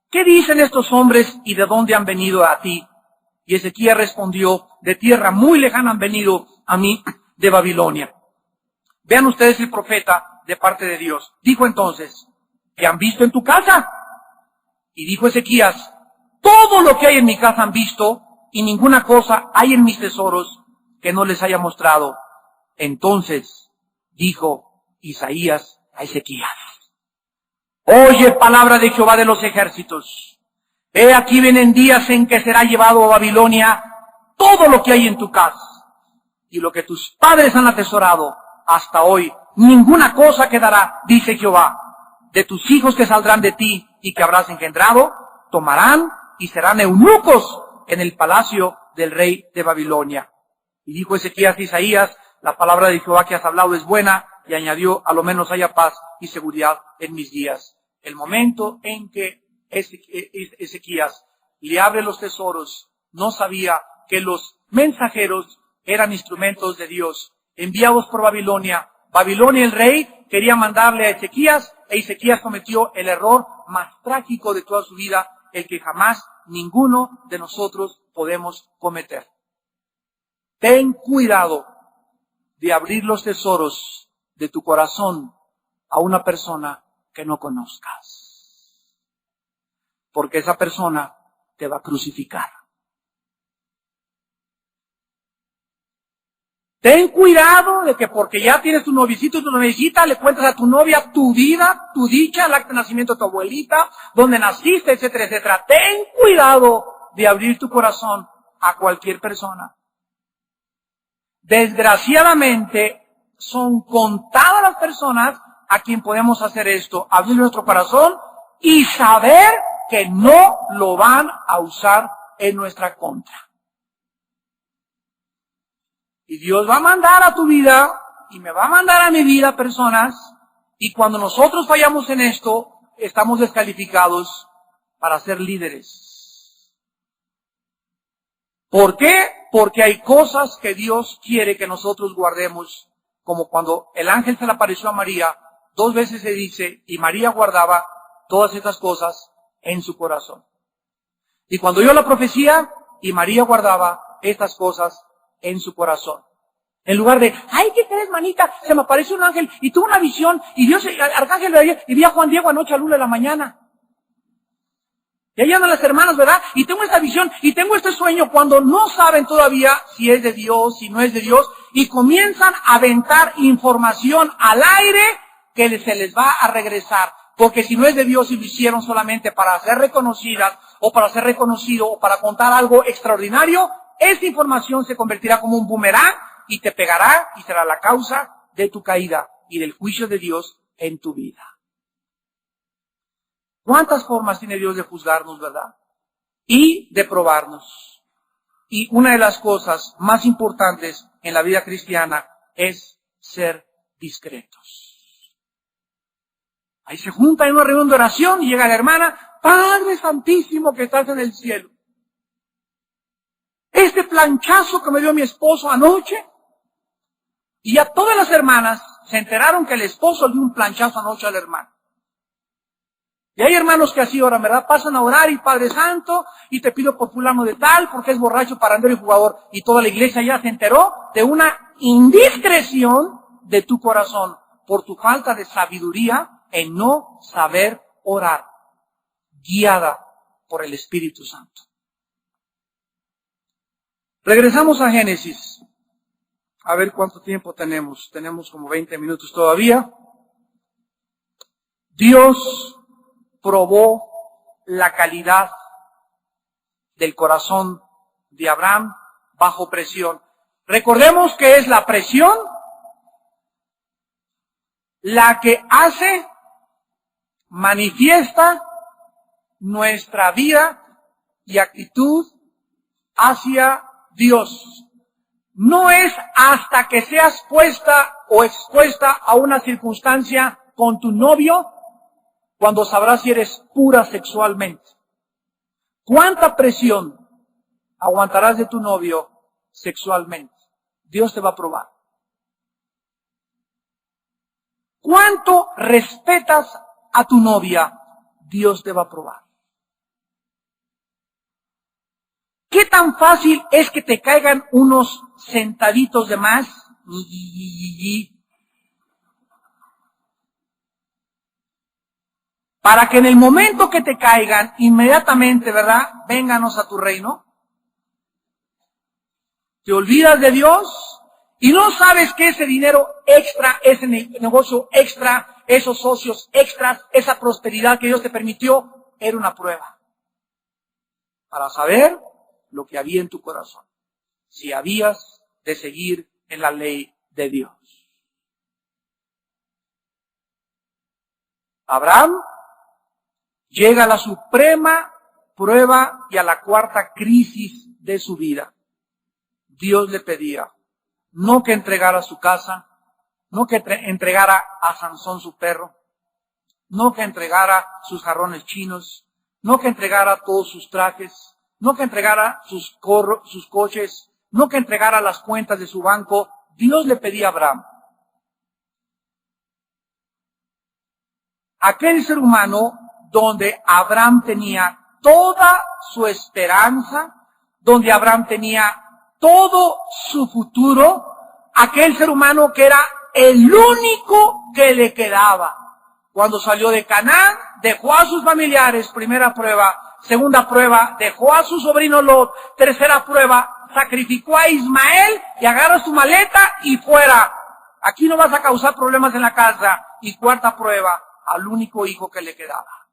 ¿qué dicen estos hombres y de dónde han venido a ti? Y Ezequías respondió, de tierra muy lejana han venido a mí de Babilonia. Vean ustedes el profeta de parte de Dios. Dijo entonces, ¿qué han visto en tu casa? Y dijo Ezequías, todo lo que hay en mi casa han visto, y ninguna cosa hay en mis tesoros que no les haya mostrado. Entonces dijo Isaías a Ezequías, oye palabra de Jehová de los ejércitos. He aquí vienen días en que será llevado a Babilonia todo lo que hay en tu casa, y lo que tus padres han atesorado hasta hoy, ninguna cosa quedará, dice Jehová. De tus hijos que saldrán de ti y que habrás engendrado, tomarán y serán eunucos en el palacio del rey de Babilonia. Y dijo Ezequías a Isaías, la palabra de Jehová que has hablado es buena, y añadió, a lo menos haya paz y seguridad en mis días. El momento en que Ezequías le abre los tesoros, no sabía que los mensajeros eran instrumentos de Dios, enviados por Babilonia. Babilonia, el rey, quería mandarle a Ezequías, e Ezequías cometió el error más trágico de toda su vida, el que jamás ninguno de nosotros podemos cometer. Ten cuidado de abrir los tesoros de tu corazón a una persona que no conozcas, porque esa persona te va a crucificar. Ten cuidado de que porque ya tienes tu noviecito y tu noviecita, le cuentas a tu novia tu vida, tu dicha, el acta de nacimiento de tu abuelita, donde naciste, etcétera, etcétera. Ten cuidado de abrir tu corazón a cualquier persona. Desgraciadamente, son contadas las personas a quien podemos hacer esto, abrir nuestro corazón y saber que no lo van a usar en nuestra contra. Y Dios va a mandar a tu vida, y me va a mandar a mi vida personas, y cuando nosotros fallamos en esto, estamos descalificados para ser líderes. ¿Por qué? Porque hay cosas que Dios quiere que nosotros guardemos, como cuando el ángel se le apareció a María, 2 veces se dice, y María guardaba todas estas cosas en su corazón. Y cuando oyó la profecía, y María guardaba estas cosas en su corazón. En lugar de, ay, ¿qué crees, manita? Se me apareció un ángel y tuve una visión y Dios, el arcángel de ayer, y vi a Juan Diego anoche a la 1 de la mañana. Y ahí andan las hermanas, ¿verdad? Y tengo esta visión y tengo este sueño, cuando no saben todavía si es de Dios, si no es de Dios, y comienzan a aventar información al aire que se les va a regresar. Porque si no es de Dios y lo hicieron solamente para ser reconocidas, o para ser reconocido, o para contar algo extraordinario, esa información se convertirá como un boomerang y te pegará y será la causa de tu caída y del juicio de Dios en tu vida. ¿Cuántas formas tiene Dios de juzgarnos, verdad? Y de probarnos. Y una de las cosas más importantes en la vida cristiana es ser discretos. Ahí se junta en una reunión de oración y llega la hermana, Padre Santísimo que estás en el cielo. Este planchazo que me dio mi esposo anoche, y a todas las hermanas se enteraron que el esposo le dio un planchazo anoche al hermano. Y hay hermanos que así oran, ¿verdad? Pasan a orar y Padre Santo, y te pido por fulano de tal, porque es borracho, parrandero y jugador. Y toda la iglesia ya se enteró de una indiscreción de tu corazón por tu falta de sabiduría en no saber orar, guiada por el Espíritu Santo. Regresamos a Génesis. A ver cuánto tiempo tenemos. Tenemos como 20 minutos todavía. Dios probó la calidad del corazón de Abraham bajo presión. Recordemos que es la presión la que hace, manifiesta nuestra vida y actitud hacia Dios. No es hasta que seas puesta o expuesta a una circunstancia con tu novio cuando sabrás si eres pura sexualmente. ¿Cuánta presión aguantarás de tu novio sexualmente? Dios te va a probar. ¿Cuánto respetas a tu novia? Dios te va a probar. ¿Qué tan fácil es que te caigan unos centaditos de más? Para que en el momento que te caigan, inmediatamente, ¿verdad? Vénganos a tu reino. Te olvidas de Dios y no sabes que ese dinero extra, ese negocio extra, esos socios extras, esa prosperidad que Dios te permitió, era una prueba. Para saber lo que había en tu corazón. Si habías de seguir en la ley de Dios. Abraham llega a la suprema prueba y a la cuarta crisis de su vida. Dios le pedía no que entregara su casa, no que entregara a Sansón su perro, no que entregara sus jarrones chinos, no que entregara todos sus trajes, no que entregara sus coches, no que entregara las cuentas de su banco. Dios le pedía a Abraham. Aquel ser humano donde Abraham tenía toda su esperanza, donde Abraham tenía todo su futuro, aquel ser humano que era el único que le quedaba. Cuando salió de Canaán, dejó a sus familiares, primera prueba. Segunda prueba, dejó a su sobrino Lot. Tercera prueba, sacrificó a Ismael y agarra su maleta y fuera. Aquí no vas a causar problemas en la casa. Y cuarta prueba, al único hijo que le quedaba.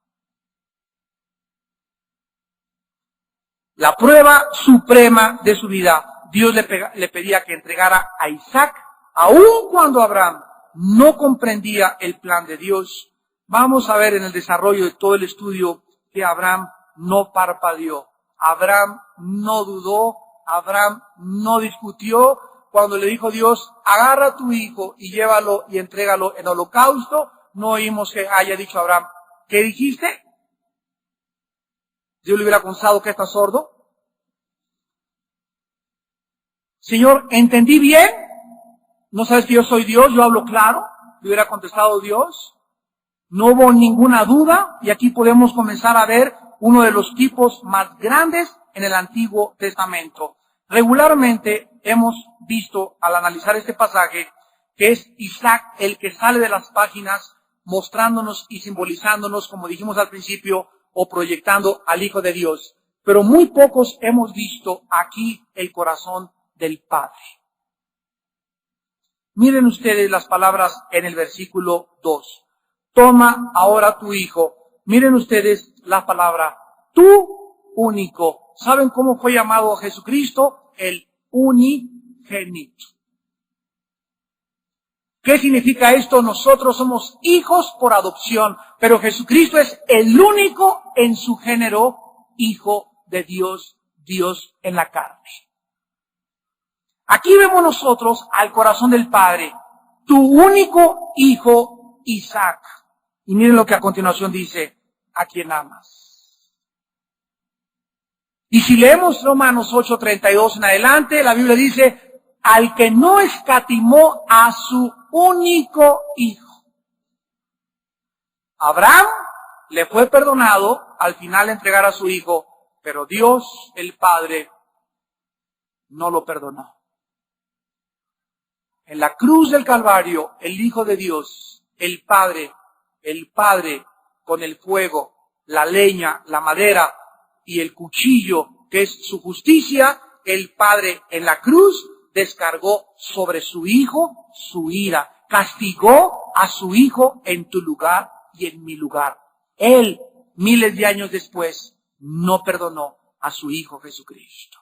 La prueba suprema de su vida. Dios le pedía que entregara a Isaac, aun cuando Abraham no comprendía el plan de Dios. Vamos a ver en el desarrollo de todo el estudio que Abraham no parpadeó. Abraham no dudó, Abraham no discutió. Cuando le dijo Dios, agarra a tu hijo y llévalo y entrégalo en holocausto, no oímos que haya dicho Abraham, ¿qué dijiste? Dios le hubiera contestado que estás sordo. Señor, ¿entendí bien? ¿No sabes que yo soy Dios? Yo hablo claro. Le hubiera contestado Dios. No hubo ninguna duda y aquí podemos comenzar a ver uno de los tipos más grandes en el Antiguo Testamento. Regularmente hemos visto al analizar este pasaje que es Isaac el que sale de las páginas mostrándonos y simbolizándonos, como dijimos al principio, o proyectando al Hijo de Dios. Pero muy pocos hemos visto aquí el corazón del Padre. Miren ustedes las palabras en el versículo 2. Toma ahora tu hijo. Miren ustedes la palabra, tu único. ¿Saben cómo fue llamado a Jesucristo? el unigénito. ¿Qué significa esto? Nosotros somos hijos por adopción, pero Jesucristo es el único en su género hijo de Dios, Dios en la carne. Aquí vemos nosotros al corazón del Padre, tu único hijo Isaac. Y miren lo que a continuación dice, a quien amas. Y si leemos Romanos 8:32 en adelante, la Biblia dice, al que no escatimó a su único hijo. Abraham le fue perdonado al final de entregar a su hijo, pero Dios, el Padre, no lo perdonó. En la cruz del Calvario, el Hijo de Dios, el Padre con el fuego, la leña, la madera y el cuchillo, que es su justicia, el Padre en la cruz descargó sobre su Hijo su ira, castigó a su Hijo en tu lugar y en mi lugar. Él, miles de años después, no perdonó a su Hijo Jesucristo.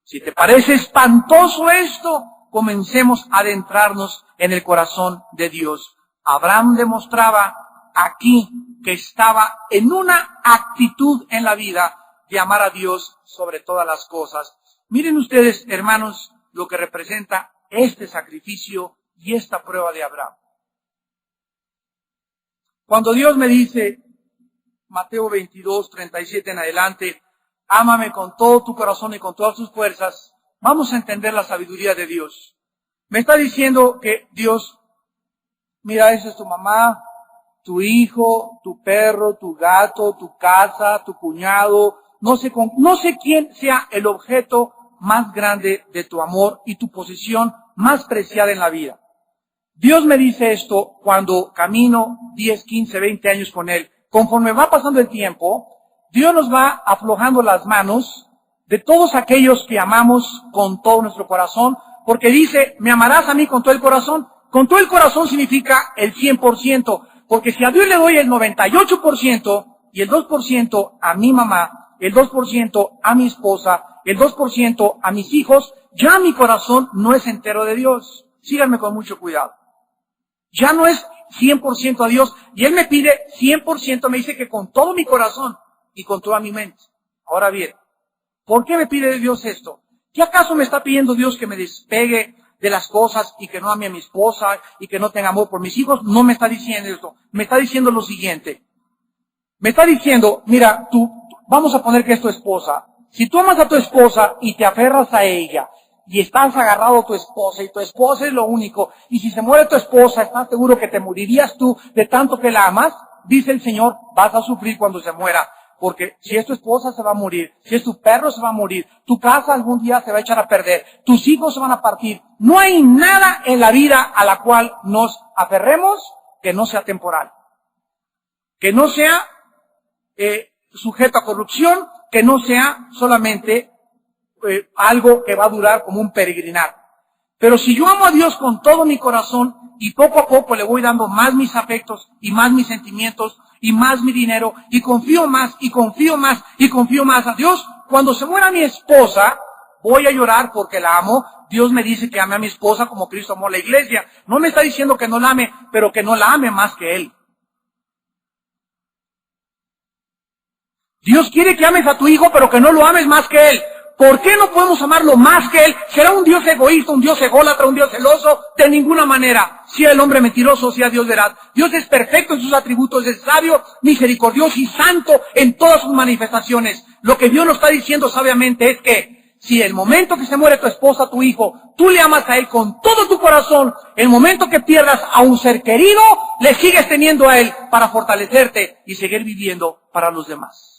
Si te parece espantoso esto, comencemos a adentrarnos en el corazón de Dios. Abraham demostraba aquí que estaba en una actitud en la vida de amar a Dios sobre todas las cosas. Miren ustedes, hermanos, lo que representa este sacrificio y esta prueba de Abraham. Cuando Dios me dice, Mateo 22:37 en adelante, ámame con todo tu corazón y con todas tus fuerzas, vamos a entender la sabiduría de Dios. Me está diciendo que Dios, mira, esa es tu mamá, tu hijo, tu perro, tu gato, tu casa, tu cuñado, no sé quién sea el objeto más grande de tu amor y tu posesión más preciada en la vida. Dios me dice esto cuando camino 10, 15, 20 años con Él. Conforme va pasando el tiempo, Dios nos va aflojando las manos de todos aquellos que amamos con todo nuestro corazón, porque dice, me amarás a mí con todo el corazón. Con todo el corazón significa el 100%, porque si a Dios le doy el 98% y el 2% a mi mamá, el 2% a mi esposa, el 2% a mis hijos, ya mi corazón no es entero de Dios. Síganme con mucho cuidado. Ya no es 100% a Dios, y Él me pide 100%, me dice que con todo mi corazón y con toda mi mente. Ahora bien, ¿por qué me pide Dios esto? ¿Qué acaso me está pidiendo Dios que me despegue de las cosas y que no ame a mi esposa y que no tenga amor por mis hijos? No me está diciendo esto. Me está diciendo lo siguiente. Me está diciendo, mira, vamos a poner que es tu esposa. Si tú amas a tu esposa y te aferras a ella y estás agarrado a tu esposa y tu esposa es lo único, y si se muere tu esposa, ¿estás seguro que te morirías tú de tanto que la amas? Dice el Señor, vas a sufrir cuando se muera. Porque si es tu esposa se va a morir, si es tu perro se va a morir, tu casa algún día se va a echar a perder, tus hijos se van a partir. No hay nada en la vida a la cual nos aferremos que no sea temporal, que no sea sujeto a corrupción, que no sea solamente algo que va a durar como un peregrinar. Pero si yo amo a Dios con todo mi corazón y poco a poco le voy dando más mis afectos y más mis sentimientos y más mi dinero y confío más y confío más y confío más a Dios, cuando se muera mi esposa, voy a llorar porque la amo. Dios me dice que ame a mi esposa como Cristo amó a la iglesia. No me está diciendo que no la ame, pero que no la ame más que Él. Dios quiere que ames a tu hijo, pero que no lo ames más que Él. ¿Por qué no podemos amarlo más que Él? ¿Será un Dios egoísta, un Dios ególatra, un Dios celoso? De ninguna manera. Sea el hombre mentiroso, sea Dios veraz. Dios es perfecto en sus atributos, es sabio, misericordioso y santo en todas sus manifestaciones. Lo que Dios nos está diciendo sabiamente es que si el momento que se muere tu esposa, tu hijo, tú le amas a Él con todo tu corazón, el momento que pierdas a un ser querido, le sigues teniendo a Él para fortalecerte y seguir viviendo para los demás.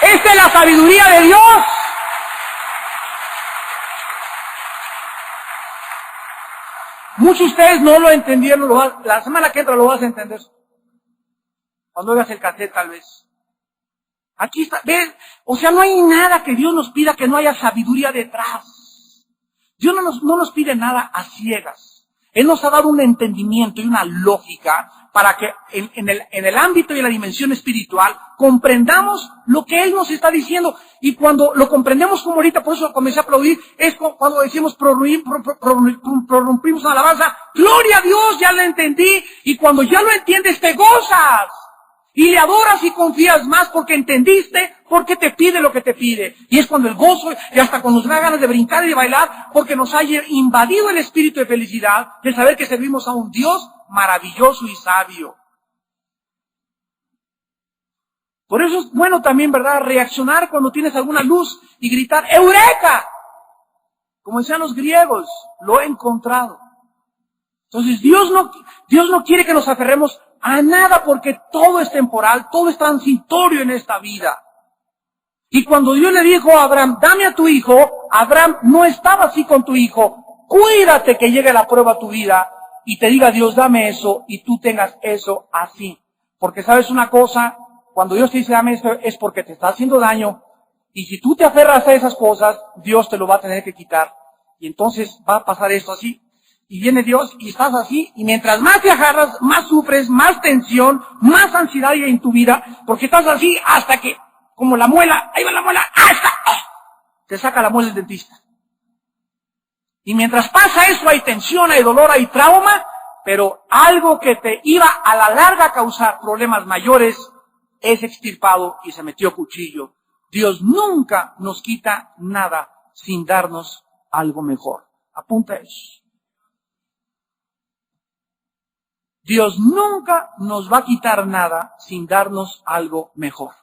Esta es la sabiduría de Dios. Muchos de ustedes no lo entendieron, la semana que entra lo vas a entender. Cuando veas el cassette tal vez. Aquí está, ¿ves? O sea, no hay nada que Dios nos pida que no haya sabiduría detrás. Dios no nos pide nada a ciegas. Él nos ha dado un entendimiento y una lógica para que en el ámbito y en la dimensión espiritual comprendamos lo que Él nos está diciendo. Y cuando lo comprendemos como ahorita, por eso comencé a aplaudir, es cuando decimos prorrumpimos una alabanza, gloria a Dios, ya lo entendí. Y cuando ya lo entiendes, te gozas. Y le adoras y confías más porque entendiste, porque te pide lo que te pide. Y es cuando el gozo, y hasta cuando nos da ganas de brincar y de bailar, porque nos haya invadido el espíritu de felicidad, de saber que servimos a un Dios maravilloso y sabio. Por eso es bueno también, ¿verdad?, reaccionar cuando tienes alguna luz y gritar, ¡Eureka! Como decían los griegos, lo he encontrado. Entonces Dios no quiere que nos aferremos a nada porque todo es temporal, todo es transitorio en esta vida. Y cuando Dios le dijo a Abraham, dame a tu hijo, Abraham no estaba así con tu hijo. Cuídate que llegue la prueba a tu vida y te diga Dios, dame eso y tú tengas eso así. Porque sabes una cosa, cuando Dios te dice dame esto es porque te está haciendo daño y si tú te aferras a esas cosas, Dios te lo va a tener que quitar. Y entonces va a pasar esto así. Y viene Dios y estás así, y mientras más te agarras, más sufres, más tensión, más ansiedad hay en tu vida, porque estás así hasta que, como la muela, ahí va la muela, hasta te saca la muela el dentista. Y mientras pasa eso hay tensión, hay dolor, hay trauma, pero algo que te iba a la larga a causar problemas mayores es extirpado y se metió cuchillo. Dios nunca nos quita nada sin darnos algo mejor. Apunta eso. Dios nunca nos va a quitar nada sin darnos algo mejor.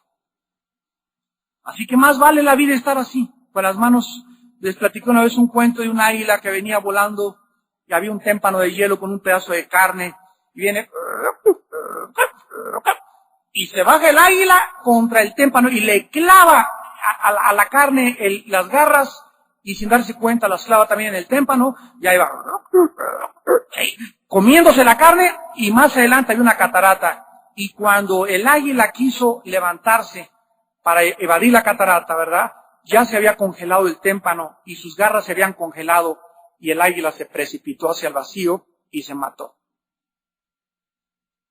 Así que más vale la vida estar así, con las manos. Les platico una vez un cuento de un águila que venía volando y había un témpano de hielo con un pedazo de carne y viene y se baja el águila contra el témpano y le clava a la carne las garras y sin darse cuenta las clava también en el témpano y ahí va comiéndose la carne y más adelante había una catarata y cuando el águila quiso levantarse para evadir la catarata, ¿verdad?, ya se había congelado el témpano y sus garras se habían congelado y el águila se precipitó hacia el vacío y se mató.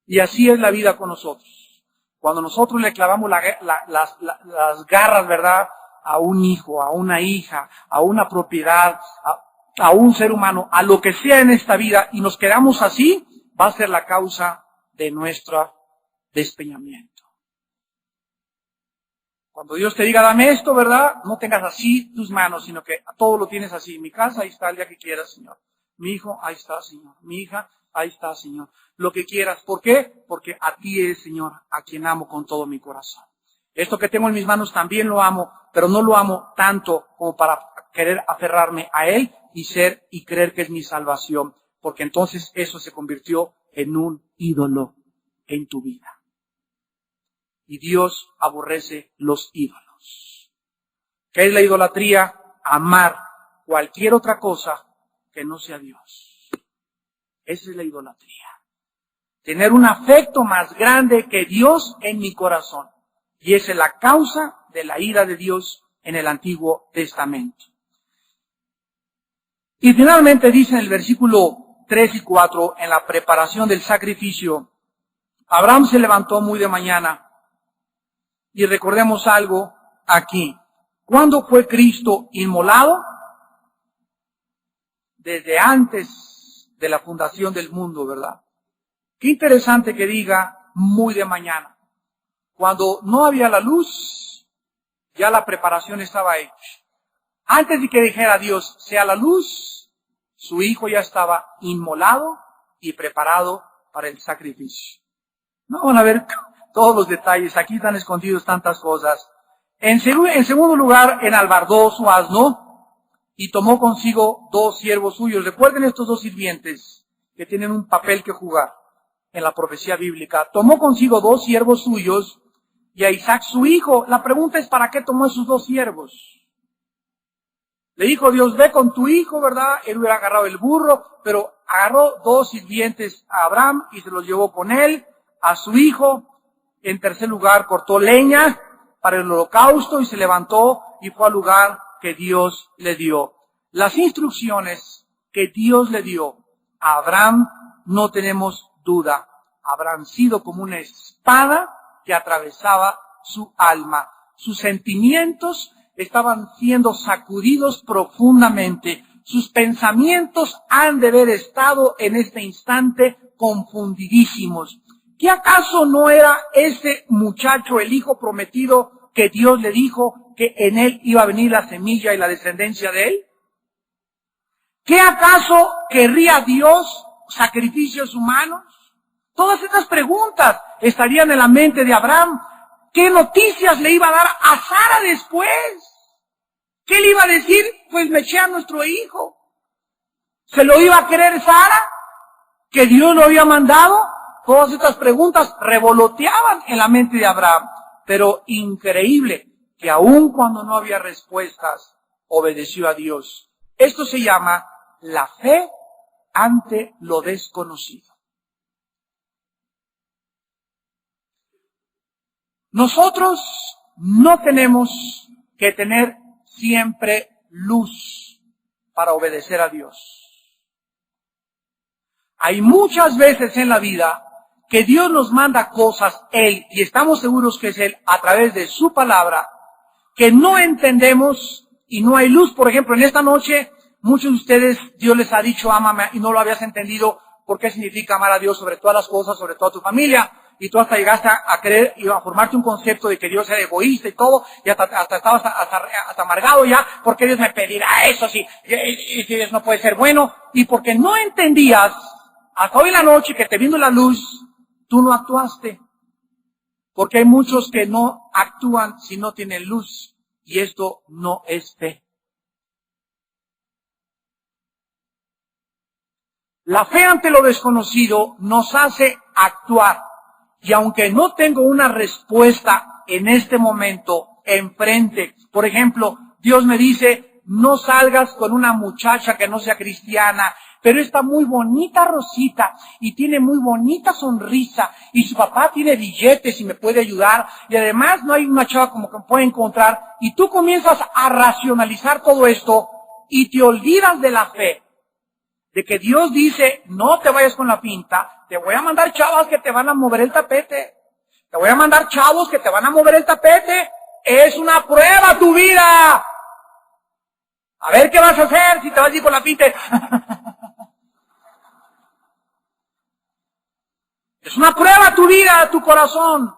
Y así es la vida con nosotros. Cuando nosotros le clavamos las garras, ¿verdad?, a un hijo, a una hija, a una propiedad, a un ser humano, a lo que sea en esta vida, y nos quedamos así, va a ser la causa de nuestro despeñamiento. Cuando Dios te diga, dame esto, ¿verdad?, no tengas así tus manos, sino que todo lo tienes así. Mi casa, ahí está el día que quieras, Señor. Mi hijo, ahí está, Señor. Mi hija, ahí está, Señor. Lo que quieras. ¿Por qué? Porque a ti es, Señor, a quien amo con todo mi corazón. Esto que tengo en mis manos también lo amo, pero no lo amo tanto como para querer aferrarme a Él y ser y creer que es mi salvación. Porque entonces eso se convirtió en un ídolo en tu vida. Y Dios aborrece los ídolos. ¿Qué es la idolatría? Amar cualquier otra cosa que no sea Dios. Esa es la idolatría. Tener un afecto más grande que Dios en mi corazón. Y esa es la causa de la ira de Dios en el Antiguo Testamento. Y finalmente dice en el versículo 3 y 4, en la preparación del sacrificio, Abraham se levantó muy de mañana. Y recordemos algo aquí. ¿Cuándo fue Cristo inmolado? Desde antes de la fundación del mundo, ¿verdad? Qué interesante que diga muy de mañana. Cuando no había la luz, ya la preparación estaba hecha. Antes de que dijera Dios, sea la luz, su hijo ya estaba inmolado y preparado para el sacrificio. No van a ver todos los detalles, aquí están escondidos tantas cosas. En segundo lugar, enalbardó su asno y tomó consigo 2 siervos suyos. Recuerden estos 2 sirvientes que tienen un papel que jugar en la profecía bíblica. Tomó consigo 2 siervos suyos y a Isaac su hijo. La pregunta es, ¿para qué tomó esos 2 siervos? Le dijo Dios, ve con tu hijo, ¿verdad? Él hubiera agarrado el burro, pero agarró 2 sirvientes a Abraham y se los llevó con él, a su hijo. En tercer lugar, cortó leña para el holocausto y se levantó y fue al lugar que Dios le dio. Las instrucciones que Dios le dio Abraham, no tenemos duda, habrán sido como una espada que atravesaba su alma. Sus sentimientos estaban siendo sacudidos profundamente. Sus pensamientos han de haber estado en este instante confundidísimos. ¿Qué acaso no era ese muchacho el hijo prometido que Dios le dijo que en él iba a venir la semilla y la descendencia de él? ¿Qué acaso querría Dios sacrificios humanos? Todas estas preguntas estarían en la mente de Abraham. ¿Qué noticias le iba a dar a Sara después? ¿Qué le iba a decir? Pues me eché a nuestro hijo. ¿Se lo iba a creer Sara? ¿Que Dios lo había mandado? Todas estas preguntas revoloteaban en la mente de Abraham. Pero increíble que aun cuando no había respuestas, obedeció a Dios. Esto se llama la fe ante lo desconocido. Nosotros no tenemos que tener siempre luz para obedecer a Dios. Hay muchas veces en la vida que Dios nos manda cosas, Él, y estamos seguros que es Él, a través de su palabra, que no entendemos y no hay luz. Por ejemplo, en esta noche, muchos de ustedes, Dios les ha dicho, ámame, y no lo habías entendido por qué significa amar a Dios sobre todas las cosas, sobre toda tu familia. Y tú hasta llegaste a creer y a formarte un concepto de que Dios era egoísta y todo, y hasta estabas hasta amargado ya, porque Dios me pedirá eso, si Dios no puede ser bueno, y porque no entendías, hasta hoy en la noche que te vino la luz, tú no actuaste. Porque hay muchos que no actúan si no tienen luz, y esto no es fe. La fe ante lo desconocido nos hace actuar. Y aunque no tengo una respuesta en este momento, enfrente, por ejemplo, Dios me dice, no salgas con una muchacha que no sea cristiana, pero está muy bonita Rosita, y tiene muy bonita sonrisa, y su papá tiene billetes y me puede ayudar, y además no hay una chava como que me puede encontrar, y tú comienzas a racionalizar todo esto, y te olvidas de la fe. De que Dios dice, no te vayas con la pinta, te voy a mandar chavas que te van a mover el tapete. Te voy a mandar chavos que te van a mover el tapete. Es una prueba tu vida. A ver qué vas a hacer si te vas a ir con la pinta. Es una prueba tu vida, tu corazón.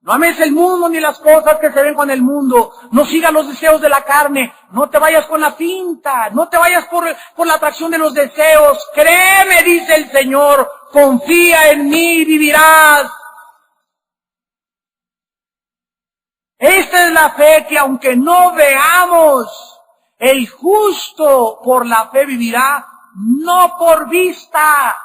No ames el mundo ni las cosas que se ven con el mundo. No sigas los deseos de la carne. No te vayas con la pinta. No te vayas por la atracción de los deseos. Créeme, dice el Señor. Confía en mí y vivirás. Esta es la fe que aunque no veamos, el justo por la fe vivirá, no por vista.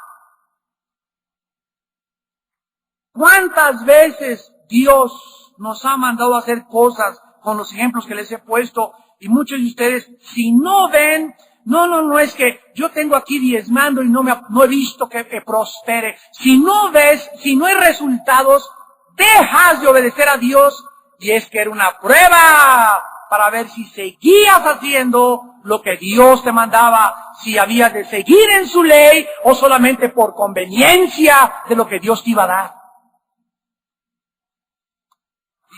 ¿Cuántas veces Dios nos ha mandado a hacer cosas con los ejemplos que les he puesto? Y muchos de ustedes, si no ven, no es que yo tengo aquí diezmando y no he visto que prospere. Si no ves, si no hay resultados, dejas de obedecer a Dios, y es que era una prueba para ver si seguías haciendo lo que Dios te mandaba, si habías de seguir en su ley o solamente por conveniencia de lo que Dios te iba a dar.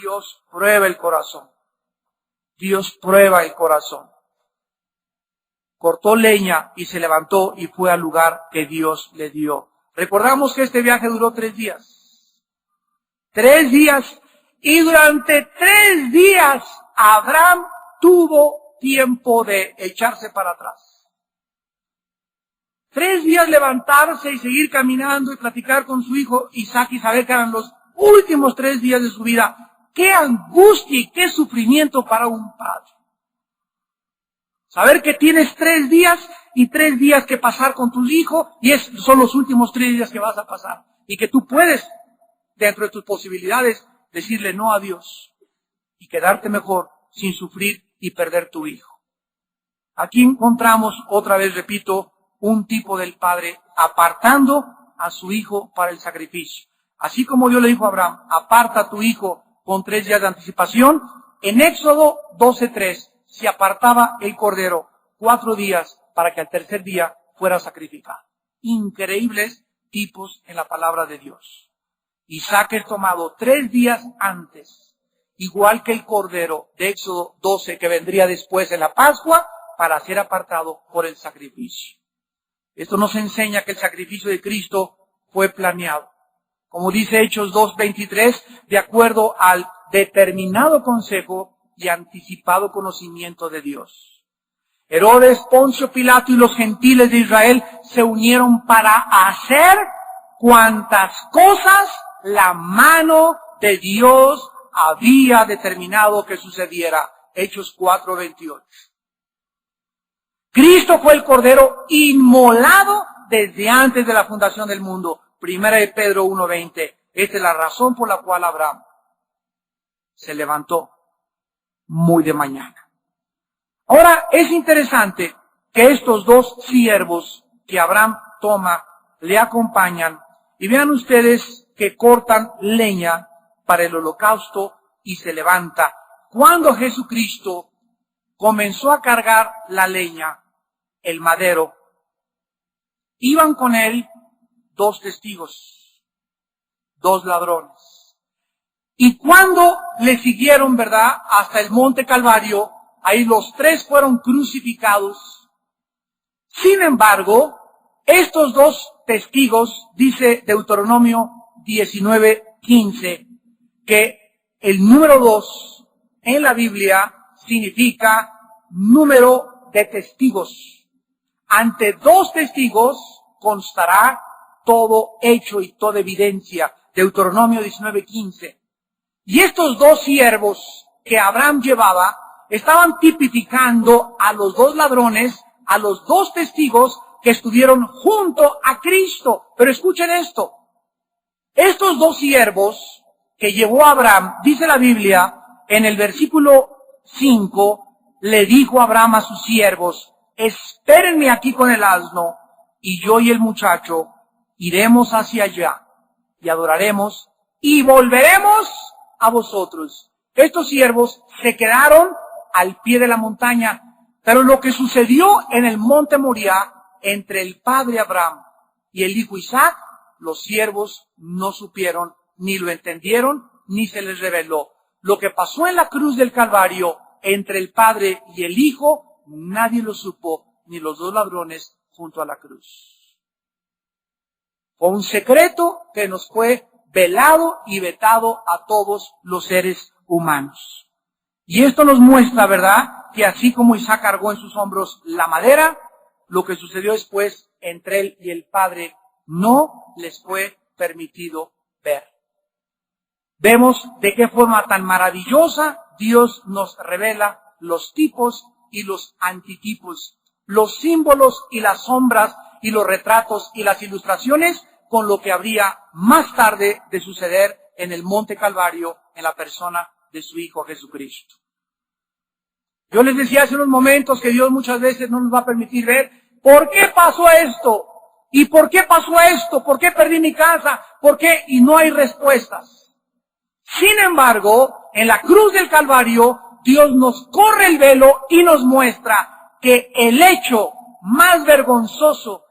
Dios prueba el corazón. Dios prueba el corazón. Cortó leña y se levantó y fue al lugar que Dios le dio. Recordamos que este viaje duró 3 días. 3 días. Y durante 3 días Abraham tuvo tiempo de echarse para atrás. 3 días levantarse y seguir caminando y platicar con su hijo Isaac y saber que eran los últimos 3 días de su vida. ¡Qué angustia y qué sufrimiento para un padre! Saber que tienes 3 días y 3 días que pasar con tu hijo y son los últimos 3 días que vas a pasar. Y que tú puedes, dentro de tus posibilidades, decirle no a Dios y quedarte mejor sin sufrir y perder tu hijo. Aquí encontramos, otra vez repito, un tipo del padre apartando a su hijo para el sacrificio. Así como Dios le dijo a Abraham, aparta a tu hijo con 3 días de anticipación, en Éxodo 12:3 se apartaba el cordero 4 días para que al tercer día fuera sacrificado. increíbles tipos en la palabra de Dios. Isaac es tomado 3 días antes, igual que el cordero de Éxodo 12 que vendría después de la Pascua, para ser apartado por el sacrificio. Esto nos enseña que el sacrificio de Cristo fue planeado. Como dice Hechos 2:23, de acuerdo al determinado consejo y anticipado conocimiento de Dios. Herodes, Poncio Pilato y los gentiles de Israel se unieron para hacer cuantas cosas la mano de Dios había determinado que sucediera. Hechos 4:28. Cristo fue el Cordero inmolado desde antes de la fundación del mundo. Primera de Pedro 1:20. Esta es la razón por la cual Abraham se levantó muy de mañana. Ahora, es interesante que estos 2 siervos que Abraham toma le acompañan y vean ustedes que cortan leña para el holocausto y se levanta. Cuando Jesucristo comenzó a cargar la leña, el madero, iban con él 2 testigos, 2 ladrones. Y cuando le siguieron, ¿verdad?, hasta el monte Calvario, ahí los 3 fueron crucificados. Sin embargo, estos 2 testigos, dice Deuteronomio 19:15, que el número 2 en la Biblia significa número de testigos. Ante 2 testigos constará todo hecho y toda evidencia. Deuteronomio 19:15. Y estos 2 siervos que Abraham llevaba estaban tipificando a los 2 ladrones, a los 2 testigos que estuvieron junto a Cristo. Pero escuchen esto. Estos 2 siervos que llevó Abraham, dice la Biblia, en el versículo 5, le dijo Abraham a sus siervos: espérenme aquí con el asno, y yo y el muchacho iremos hacia allá, y adoraremos, y volveremos a vosotros. Estos siervos se quedaron al pie de la montaña, pero lo que sucedió en el monte Moriah, entre el padre Abraham y el hijo Isaac, los siervos no supieron, ni lo entendieron, ni se les reveló. Lo que pasó en la cruz del Calvario, entre el padre y el hijo, nadie lo supo, ni los 2 ladrones junto a la cruz. Fue un secreto que nos fue velado y vetado a todos los seres humanos. Y esto nos muestra, ¿verdad?, que así como Isaac cargó en sus hombros la madera, lo que sucedió después entre él y el Padre no les fue permitido ver. Vemos de qué forma tan maravillosa Dios nos revela los tipos y los antitipos, los símbolos y las sombras y los retratos y las ilustraciones con lo que habría más tarde de suceder en el monte Calvario en la persona de su Hijo Jesucristo. Yo les decía hace unos momentos que Dios muchas veces no nos va a permitir ver por qué pasó esto, y por qué pasó esto, por qué perdí mi casa, por qué, y no hay respuestas. Sin embargo, en la cruz del Calvario, Dios nos corre el velo y nos muestra que el hecho más vergonzoso